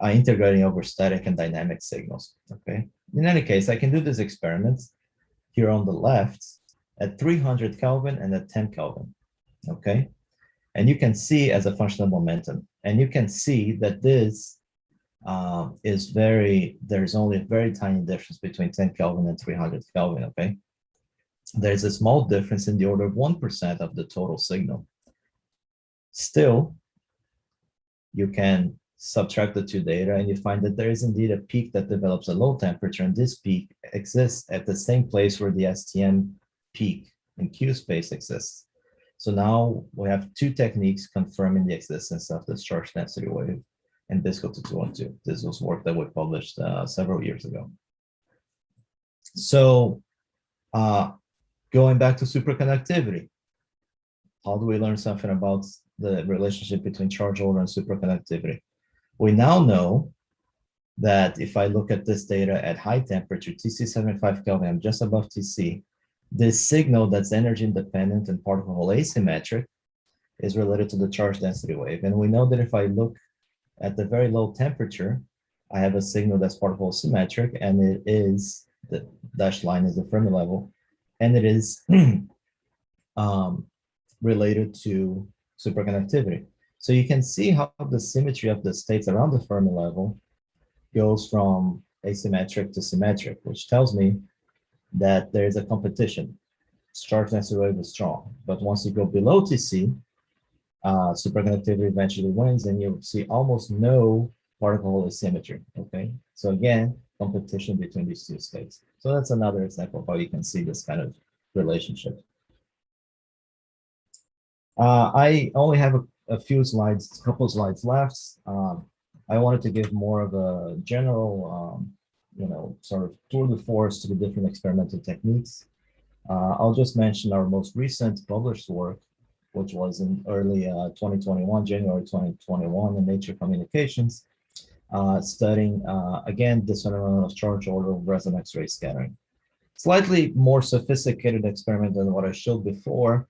I'm integrating over static and dynamic signals. Okay. In any case, I can do this experiment here on the left at 300 Kelvin and at 10 Kelvin. Okay. And you can see as a function of momentum, and you can see that this there's only a very tiny difference between 10 Kelvin and 300 Kelvin, okay? There's a small difference in the order of 1% of the total signal. Still, you can subtract the two data and you find that there is indeed a peak that develops a low temperature, and this peak exists at the same place where the STM peak in Q space exists. So now we have two techniques confirming the existence of this charge density wave and BISCO 2212. This was work that we published several years ago. So going back to superconductivity, how do we learn something about the relationship between charge order and superconductivity? We now know that if I look at this data at high temperature, TC 75 Kelvin, I'm just above TC, this signal that's energy independent and particle hole asymmetric is related to the charge density wave. And we know that if I look at the very low temperature, I have a signal that's particle symmetric, and it is, the dashed line is the Fermi level, and it is related to superconductivity. So you can see how the symmetry of the states around the Fermi level goes from asymmetric to symmetric, which tells me that there is a competition. Charge density wave is strong, but once you go below TC, superconductivity eventually wins, and you'll see almost no particle hole asymmetry. Okay, so again, competition between these two states. So that's another example of how you can see this kind of relationship. I only have a few slides, a couple slides left. I wanted to give more of a general sort of tour de force to the different experimental techniques. I'll just mention our most recent published work, which was in early 2021, January 2021, in Nature Communications, studying, again, this phenomenon of charge order resin X-ray scattering. Slightly more sophisticated experiment than what I showed before.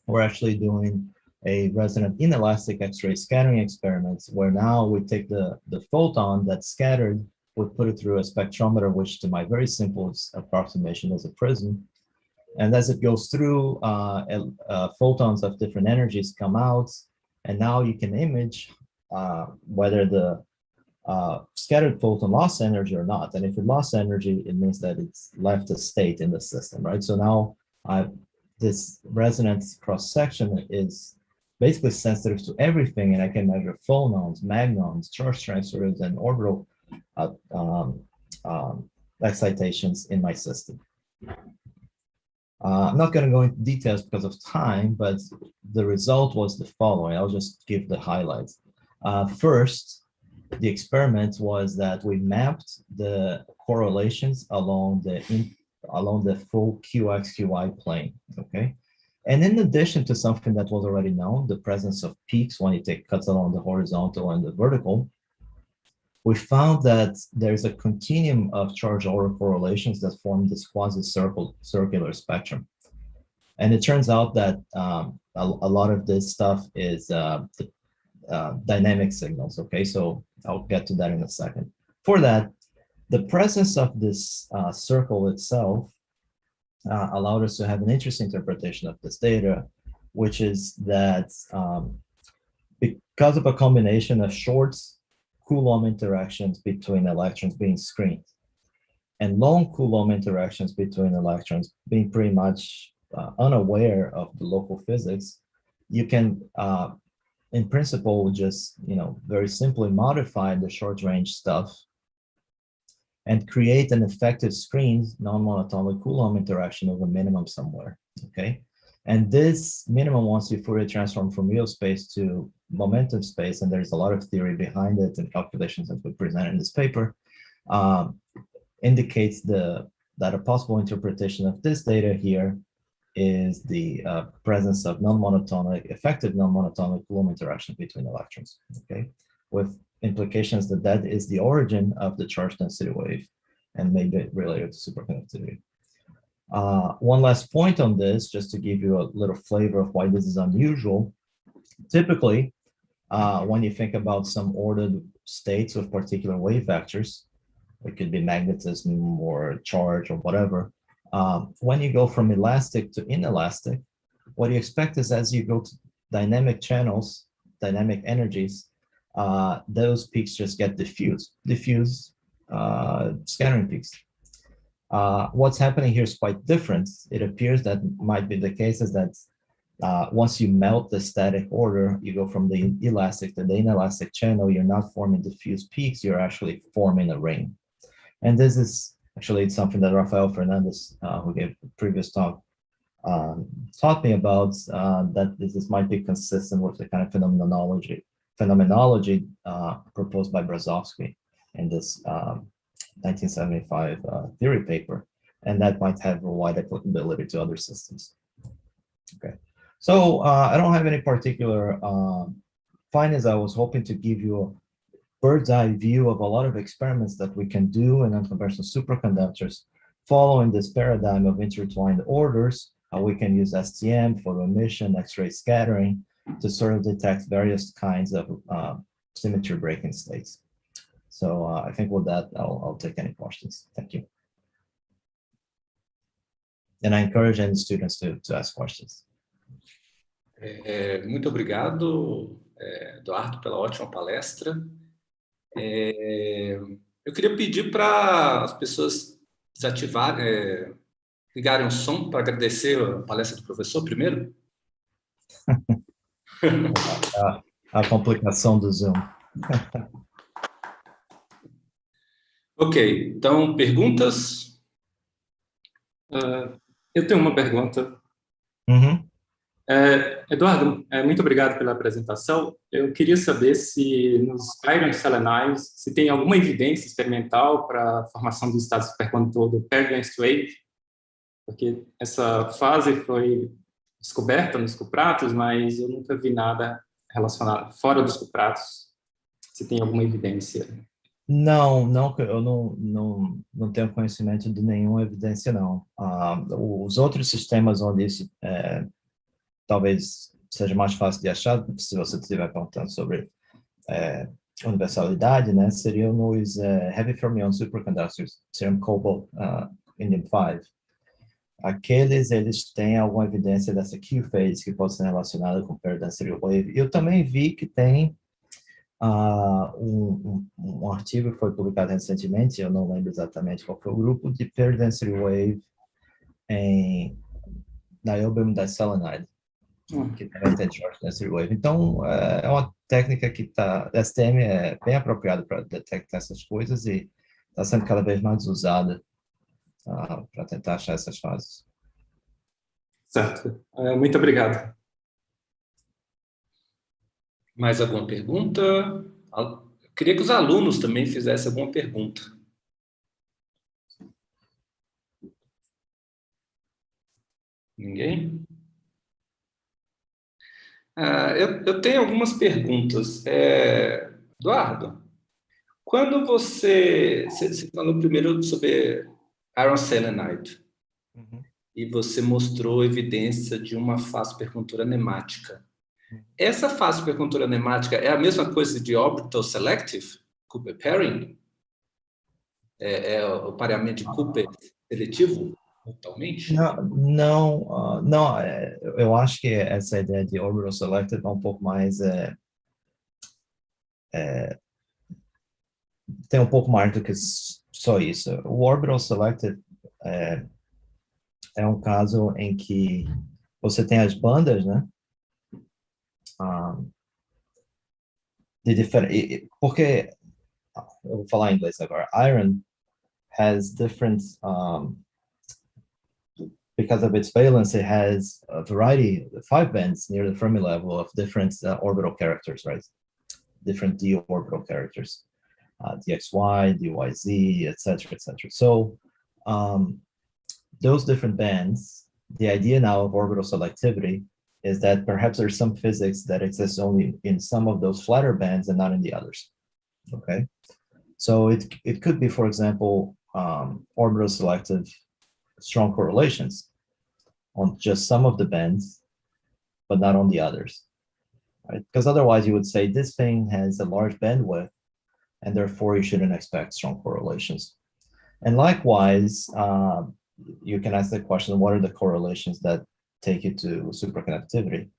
We're actually doing a resonant inelastic X-ray scattering experiment, where now we take the photon that's scattered, we put it through a spectrometer, which to my very simple approximation is a prism. And as it goes through, photons of different energies come out, and now you can image whether the scattered photon lost energy or not. And if it lost energy, it means that it's left a state in the system, right? So now this resonance cross-section is basically sensitive to everything, and I can measure phonons, magnons, charge transfers, and orbital excitations in my system. I'm not going to go into details because of time, but the result was the following. I'll just give the highlights. First, the experiment was that we mapped the correlations along the full QX-QY plane, okay? And in addition to something that was already known, the presence of peaks when you take cuts along the horizontal and the vertical, we found that there's a continuum of charge order correlations that form this quasi-circular spectrum. And it turns out that a lot of this stuff is dynamic signals, okay? So I'll get to that in a second. For that, the presence of this circle itself allowed us to have an interesting interpretation of this data, which is that because of a combination of short Coulomb interactions between electrons being screened and long Coulomb interactions between electrons being pretty much unaware of the local physics, you can, in principle, just, very simply modify the short range stuff and create an effective screen non-monatomic Coulomb interaction of a minimum somewhere, okay? And this minimum, once you Fourier transform from real space to momentum space, and there's a lot of theory behind it and calculations that we present in this paper, indicates that a possible interpretation of this data here is the presence of effective non-monatomic Coulomb interaction between electrons, okay? With implications that is the origin of the charge density wave and maybe related to superconductivity. One last point on this, just to give you a little flavor of why this is unusual. Typically, when you think about some ordered states with particular wave vectors, it could be magnetism or charge or whatever, when you go from elastic to inelastic, what you expect is as you go to dynamic channels, dynamic energies, those peaks just get diffuse scattering peaks. What's happening here is quite different. It appears that might be the case is that once you melt the static order, you go from the elastic to the inelastic channel, you're not forming diffuse peaks, you're actually forming a ring. And this is actually something that Fernandes, who gave the previous talk, taught me about, that this might be consistent with the kind of phenomenology proposed by Brzozowski in this 1975 theory paper, and that might have a wide applicability to other systems. Okay, so I don't have any particular findings. I was hoping to give you a bird's eye view of a lot of experiments that we can do in unconventional superconductors, following this paradigm of intertwined orders, how we can use STM, photo emission, X-ray scattering to sort of detect various kinds of symmetry breaking states. So I think with that, I'll take any questions. Thank you. And I encourage any students to ask questions. Muito obrigado, Eduardo, pela ótima palestra. Eu queria pedir para as pessoas desativarem, ligarem o som para agradecer a palestra do professor primeiro. A complicação do Zoom. Ok, então, perguntas? Eu tenho uma pergunta. Uhum. Eduardo, muito obrigado pela apresentação. Eu queria saber se nos iron selenais se tem alguma evidência experimental para a formação do estado supercondutor do paired-length wave, porque essa fase foi descoberta nos cupratos, mas eu nunca vi nada relacionado fora dos cupratos. Se tem alguma evidência? Não, eu não tenho conhecimento de nenhuma evidência, não. Os outros sistemas onde isso talvez seja mais fácil de achar, se você estiver perguntando sobre universalidade, né, seriam nos heavy fermion superconductors, serum cobalt indium 5. Aqueles, eles têm alguma evidência dessa Q-phase que pode ser relacionada com paired density wave. Eu também vi que tem um artigo que foi publicado recentemente, eu não lembro exatamente qual foi o grupo, de paired density wave em niobium diselenide, que também tem short density wave. Então, é uma técnica que STM é bem apropriada para detectar essas coisas e está sendo cada vez mais usada para tentar achar essas fases. Certo. Muito obrigado. Mais alguma pergunta? Eu queria que os alunos também fizessem alguma pergunta. Ninguém? Eu tenho algumas perguntas. Eduardo, quando você falou primeiro sobre iron selenide, e você mostrou evidência de uma fase supercondutora nemática. Essa fase supercondutora nemática é a mesma coisa de orbital selective, Cooper pairing? É o pareamento de Cooper seletivo, totalmente? Não, eu acho que essa ideia de orbital selective é um pouco mais tem um pouco mais do que só isso. O orbital selective é um caso em que você tem as bandas, né? Porque eu vou falar em inglês agora. Iron has different because of its valence, it has a variety, 5 bands near the Fermi level of different orbital characters, right? Different d orbital characters, dxy, dyz, etc., etc. So those different bands, the idea now of orbital selectivity is that perhaps there's some physics that exists only in some of those flatter bands and not in the others. Okay, so it could be, for example, orbital selective strong correlations on just some of the bands, but not on the others, right? Because otherwise you would say this thing has a large bandwidth, and therefore you shouldn't expect strong correlations. And likewise, you can ask the question, what are the correlations that take you to superconductivity?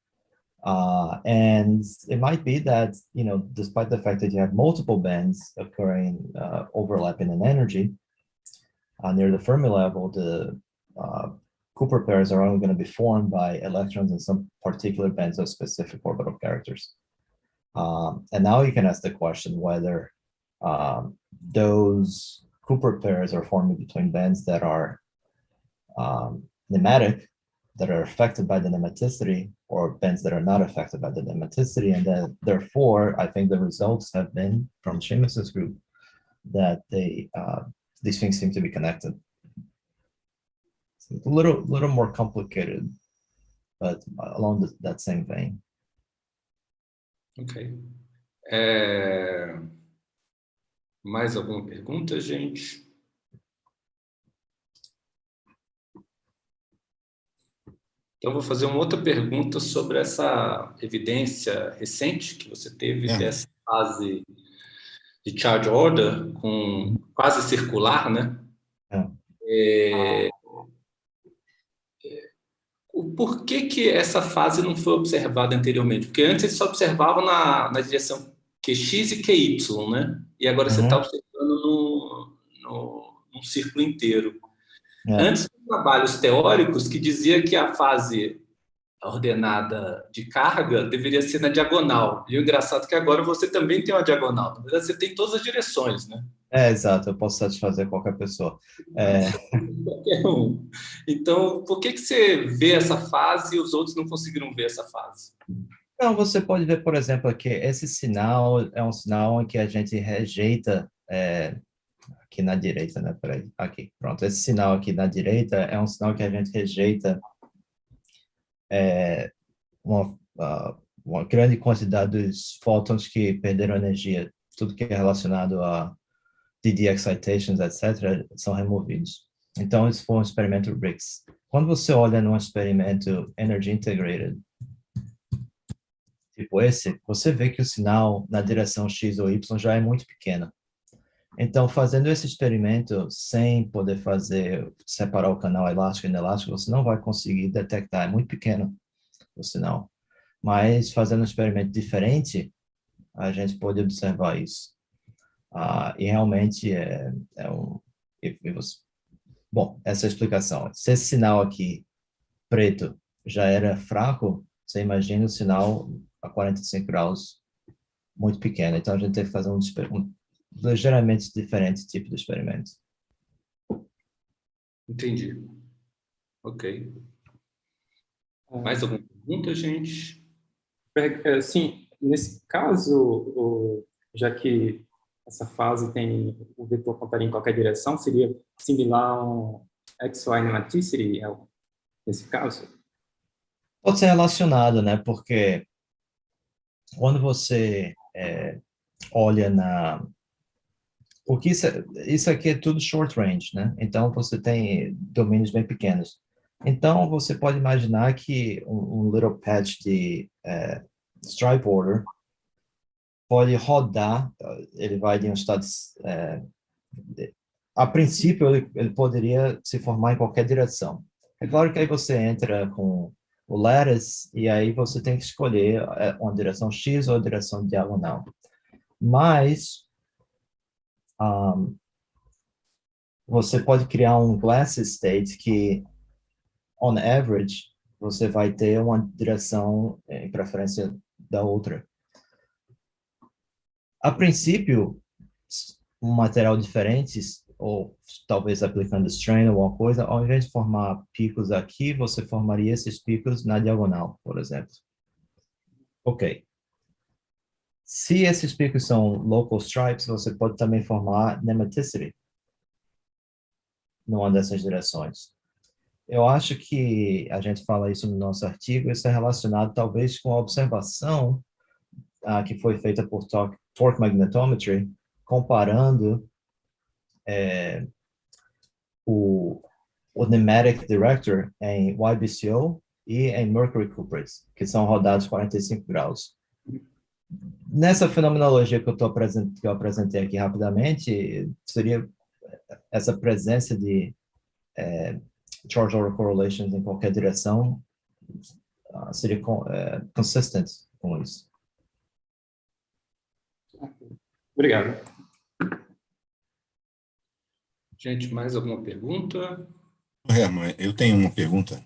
And it might be that, despite the fact that you have multiple bands occurring, overlapping in energy, near the Fermi level, the Cooper pairs are only going to be formed by electrons in some particular bands of specific orbital characters. And now you can ask the question whether those Cooper pairs are forming between bands that are nematic, that are affected by the nematicity, or bands that are not affected by the nematicity. And then, therefore, I think the results have been from Seamus's group that these things seem to be connected. So it's a little more complicated, but along that same vein. Ok. Mais alguma pergunta, gente? Então, vou fazer uma outra pergunta sobre essa evidência recente que você teve dessa fase de charge order com quase circular, né? Por que essa fase não foi observada anteriormente? Porque antes ele só observava na direção QX e QY, né? E agora você está observando num círculo inteiro. Antes, trabalhos teóricos que dizia que a fase ordenada de carga deveria ser na diagonal. E o engraçado é que agora você também tem uma diagonal. Na verdade, você tem todas as direções, né? Exato, eu posso satisfazer qualquer pessoa. Qualquer um. Então, por que você vê essa fase e os outros não conseguiram ver essa fase? Não, você pode ver, por exemplo, aqui, esse sinal é um sinal em que a gente rejeita, aqui na direita, né? Peraí, aqui, pronto. Esse sinal aqui na direita é um sinal que a gente rejeita uma grande quantidade dos fótons que perderam energia. Tudo que é relacionado a DD excitations, etc., são removidos. Então, esse foi um experimento RIX. Quando você olha num experimento Energy Integrated, tipo esse, você vê que o sinal na direção X ou Y já é muito pequeno. Então, fazendo esse experimento sem poder separar o canal elástico e inelástico, você não vai conseguir detectar, é muito pequeno o sinal. Mas fazendo um experimento diferente, a gente pode observar isso. E realmente bom, essa é a explicação. Se esse sinal aqui, preto, já era fraco, você imagina o sinal a 45 graus muito pequeno. Então, a gente tem que fazer um ligeiramente diferente tipo de experimento. Entendi. Ok. Mais alguma pergunta, gente? Sim, nesse caso, já que essa fase tem o vetor apontaria em qualquer direção, seria similar a um XY nematicity, nesse caso? Pode ser relacionado, né? Porque quando você olha porque isso aqui é tudo short range, né? Então, você tem domínios bem pequenos. Então, você pode imaginar que um little patch de stripe order pode rodar, ele vai de um estado... a princípio, ele poderia se formar em qualquer direção. É claro que aí você entra com o lattice, e aí você tem que escolher uma direção X ou a direção diagonal. Mas você pode criar um glass state que, on average, você vai ter uma direção em preferência da outra. A princípio, um material diferente, ou talvez aplicando strain ou alguma coisa, ao invés de formar picos aqui, você formaria esses picos na diagonal, por exemplo. Ok. Se esses picos são local stripes, você pode também formar nematicity numa dessas direções. Eu acho que a gente fala isso no nosso artigo, isso é relacionado talvez com a observação que foi feita por torque magnetometry, comparando o nematic director em YBCO e em mercury cuprates, que são rodados 45 graus. Nessa fenomenologia que eu apresentei aqui rapidamente, seria essa presença de charge order correlations em qualquer direção seria consistent com isso. Obrigado. Gente, mais alguma pergunta? Herman, eu tenho uma pergunta.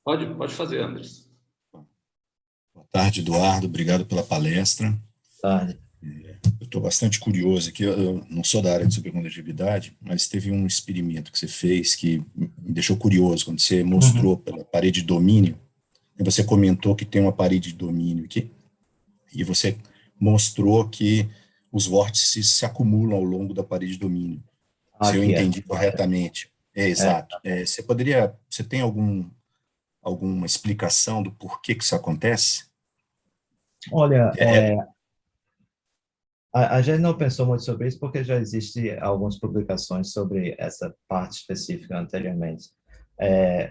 Pode fazer, Andres. Boa tarde, Eduardo. Obrigado pela palestra. Tarde. Eu estou bastante curioso aqui. Eu não sou da área de supercondutividade, mas teve um experimento que você fez que me deixou curioso quando você mostrou pela parede de domínio. E você comentou que tem uma parede de domínio aqui. E você mostrou que os vórtices se acumulam ao longo da parede de domínio. Se eu entendi corretamente. Exato. Você tem alguma explicação do porquê que isso acontece? Olha, a gente não pensou muito sobre isso porque já existem algumas publicações sobre essa parte específica anteriormente.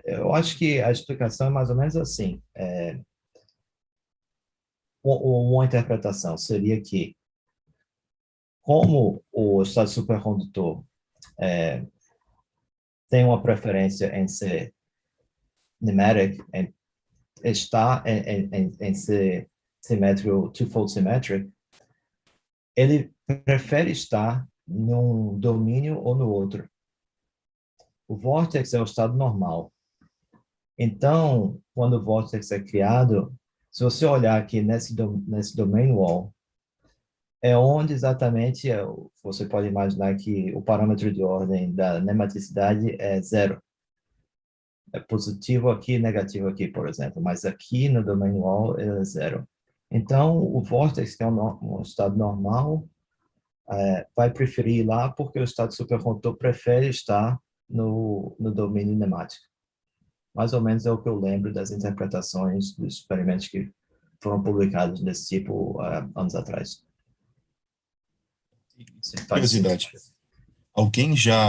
Eu acho que a explicação é mais ou menos assim. Uma interpretação seria que, como o estado supercondutor tem uma preferência em ser nematic, em ser simétrico, twofold symmetric, ele prefere estar num domínio ou no outro. O vórtice é o estado normal. Então, quando o vórtice é criado, se você olhar aqui nesse domain wall, é onde exatamente você pode imaginar que o parâmetro de ordem da nematicidade é 0. É positivo aqui, negativo aqui, por exemplo, mas aqui no domínio wall é 0. Então, o vórtice, que é um estado normal, vai preferir ir lá porque o estado supercondutor prefere estar no domínio nemático. Mais ou menos é o que eu lembro das interpretações dos experimentos que foram publicados desse tipo anos atrás. Curiosidade. Alguém já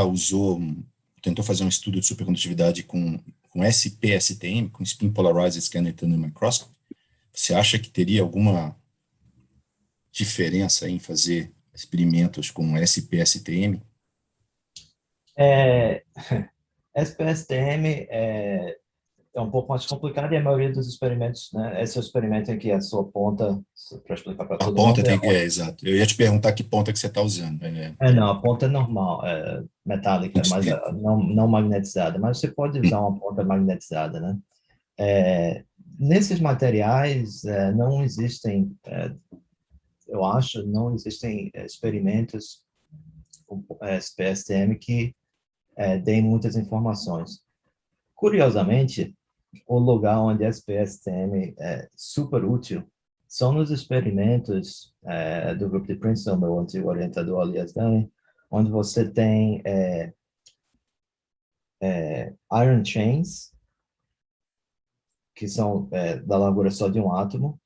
tentou fazer um estudo de supercondutividade com SPSTM, com Spin Polarized Scanner Tunnel Microscope? Você acha que teria alguma diferença em fazer experimentos com SPSTM? SPSTM é um pouco mais complicado e a maioria dos experimentos, né? Esse é o experimento em que a sua ponta, para explicar para A todo ponta mundo, exato. Eu ia te perguntar que ponta que você está usando. não, a ponta é normal, metálica, mas não magnetizada. Mas você pode usar uma ponta magnetizada, né? Nesses materiais não existem, eu acho, não existem experimentos com SPSTM que deem muitas informações. Curiosamente, o lugar onde a SPSTM é super útil são nos experimentos do grupo de Princeton, meu antigo orientador Aryadine, onde você tem iron chains, que são da largura só de um átomo,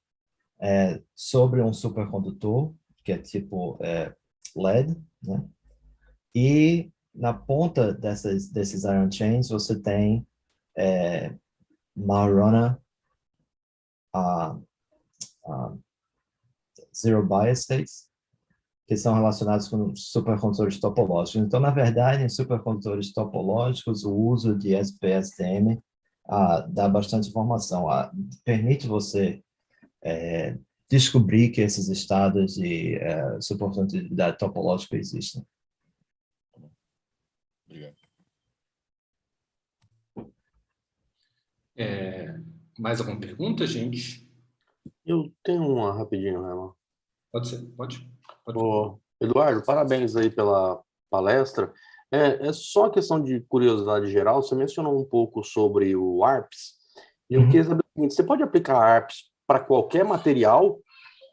sobre um supercondutor, que é tipo LED, né? E na ponta desses iron chains você tem Majorana zero bias states, que são relacionados com supercondutores topológicos. Então, na verdade, em supercondutores topológicos, o uso de SPSTM dá bastante informação, permite você descobrir que esses estados de supercondutividade topológica existem. Obrigado. Mais alguma pergunta, gente? Eu tenho uma rapidinho, Renato. Pode ser, pode. Eduardo, parabéns aí pela palestra. É só questão de curiosidade geral, você mencionou um pouco sobre o ARPS, e eu queria saber o seguinte, você pode aplicar ARPS para qualquer material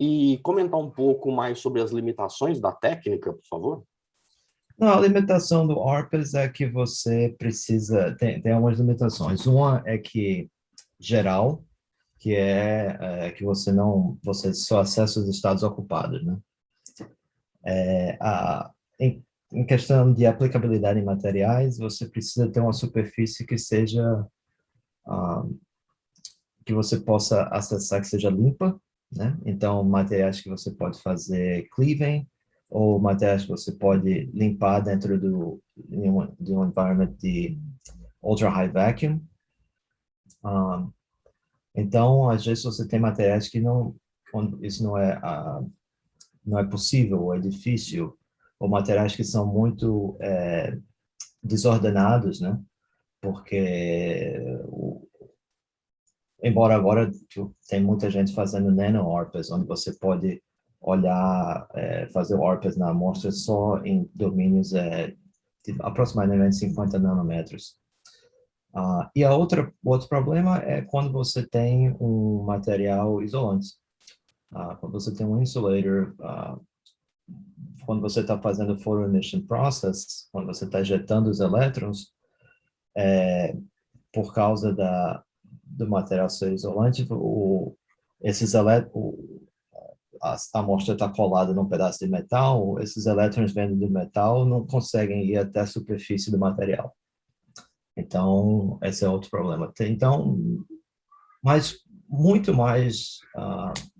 e comentar um pouco mais sobre as limitações da técnica, por favor? Não, a limitação do ARPS é que você precisa, tem algumas limitações. Uma é que geral, que que você só acessa os estados ocupados, né? Em questão de aplicabilidade em materiais, você precisa ter uma superfície que seja, que você possa acessar, que seja limpa, né? Então, materiais que você pode fazer cleaving, ou materiais que você pode limpar dentro de um environment de ultra high vacuum. Então, às vezes você tem materiais que quando isso não é possível, ou é difícil, ou materiais que são muito desordenados, né? Porque, embora agora tem muita gente fazendo nano-ARPAs, onde você pode olhar, fazer o ARPAs na amostra só em domínios de aproximadamente 50 nanômetros. E outro problema é quando você tem um material isolante. Quando você tem um insulator, quando você está fazendo photo emission process, quando você está injetando os elétrons, por causa do material ser isolante, a amostra está colada num pedaço de metal, esses elétrons vindo do metal não conseguem ir até a superfície do material. Então, esse é outro problema. Então, mas muito mais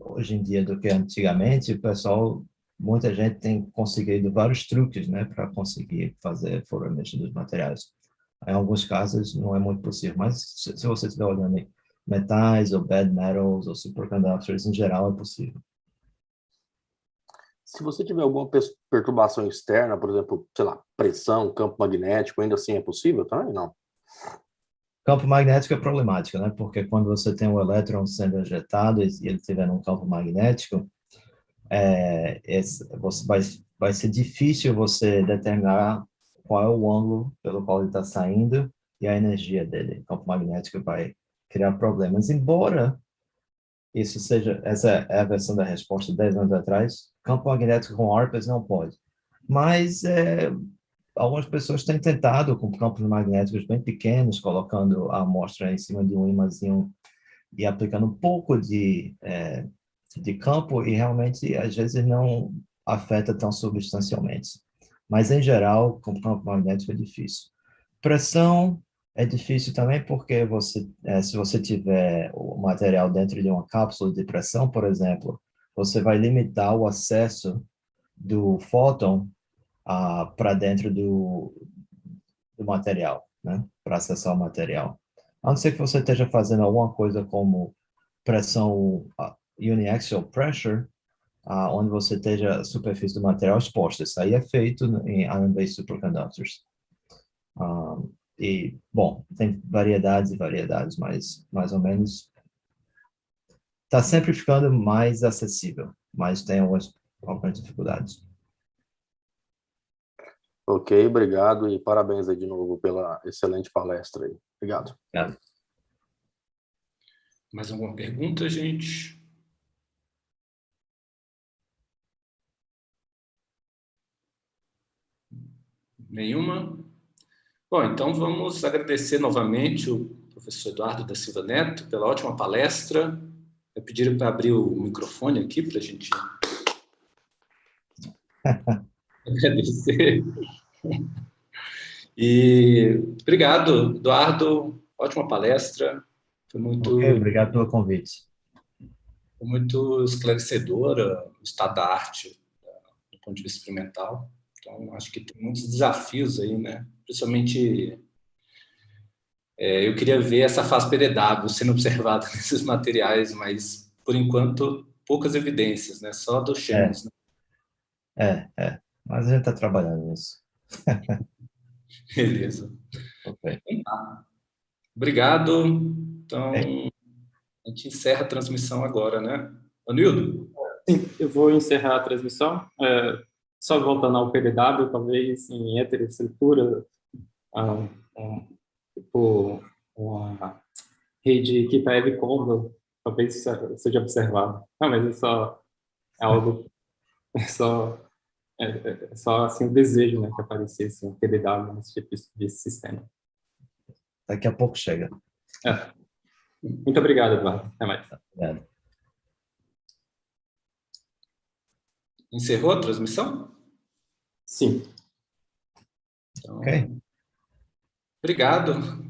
hoje em dia do que antigamente, muita gente tem conseguido vários truques, né, para conseguir fazer photo emission dos materiais. Em alguns casos não é muito possível, mas se você estiver olhando em metais ou bad metals ou superconductors, em geral é possível. Se você tiver alguma perturbação externa, por exemplo, sei lá, pressão, campo magnético, ainda assim é possível também? Não. Campo magnético é problemático, né? Porque quando você tem um elétron sendo ejetado e ele estiver num campo magnético, vai ser difícil você determinar qual é o ângulo pelo qual ele está saindo e a energia dele. O campo magnético vai criar problemas. Embora essa é a versão da resposta de 10 anos atrás, campo magnético com ARPAs não pode. Mas algumas pessoas têm tentado com campos magnéticos bem pequenos, colocando a amostra em cima de um imãzinho e aplicando um pouco de campo, e realmente, às vezes, não afeta tão substancialmente. Mas, em geral, com campo magnético é difícil. Pressão é difícil também porque se você tiver o material dentro de uma cápsula de pressão, por exemplo, você vai limitar o acesso do fóton para dentro do material, né? Para acessar o material. A não ser que você esteja fazendo alguma coisa como pressão uniaxial pressure, onde você esteja a superfície do material exposta. Isso aí é feito em iron-based superconductors. E, bom, tem variedades e variedades, mas mais ou menos está sempre ficando mais acessível, mas tem algumas dificuldades. Ok, obrigado e parabéns aí de novo pela excelente palestra aí. Obrigado. Obrigado. Mais alguma pergunta, gente? Nenhuma? Bom, então vamos agradecer novamente o professor Eduardo da Silva Neto pela ótima palestra. Eu pedi para abrir o microfone aqui para a gente agradecer. E obrigado, Eduardo. Ótima palestra. Foi Obrigado pelo convite. muito esclarecedora o estado da arte do ponto de vista experimental. Então, acho que tem muitos desafios aí, né? Principalmente, eu queria ver essa fase PDW sendo observada nesses materiais, mas, por enquanto, poucas evidências, né? Só dos chamos, né? Mas a gente está trabalhando nisso. Beleza. Ok. Obrigado. Então, a gente encerra a transmissão agora, né? Vanuildo? Sim, eu vou encerrar a transmissão. Só voltando ao PDW, talvez em heteroestrutura, tipo uma rede que está heavy condor, talvez seja observado. Não, mas é algo, é só assim, o desejo, né, que aparecesse um PDW nesse tipo de sistema. Daqui a pouco chega. Muito obrigado, Eduardo. Até mais. Obrigado. Encerrou a transmissão? Sim. Então, Ok. obrigado.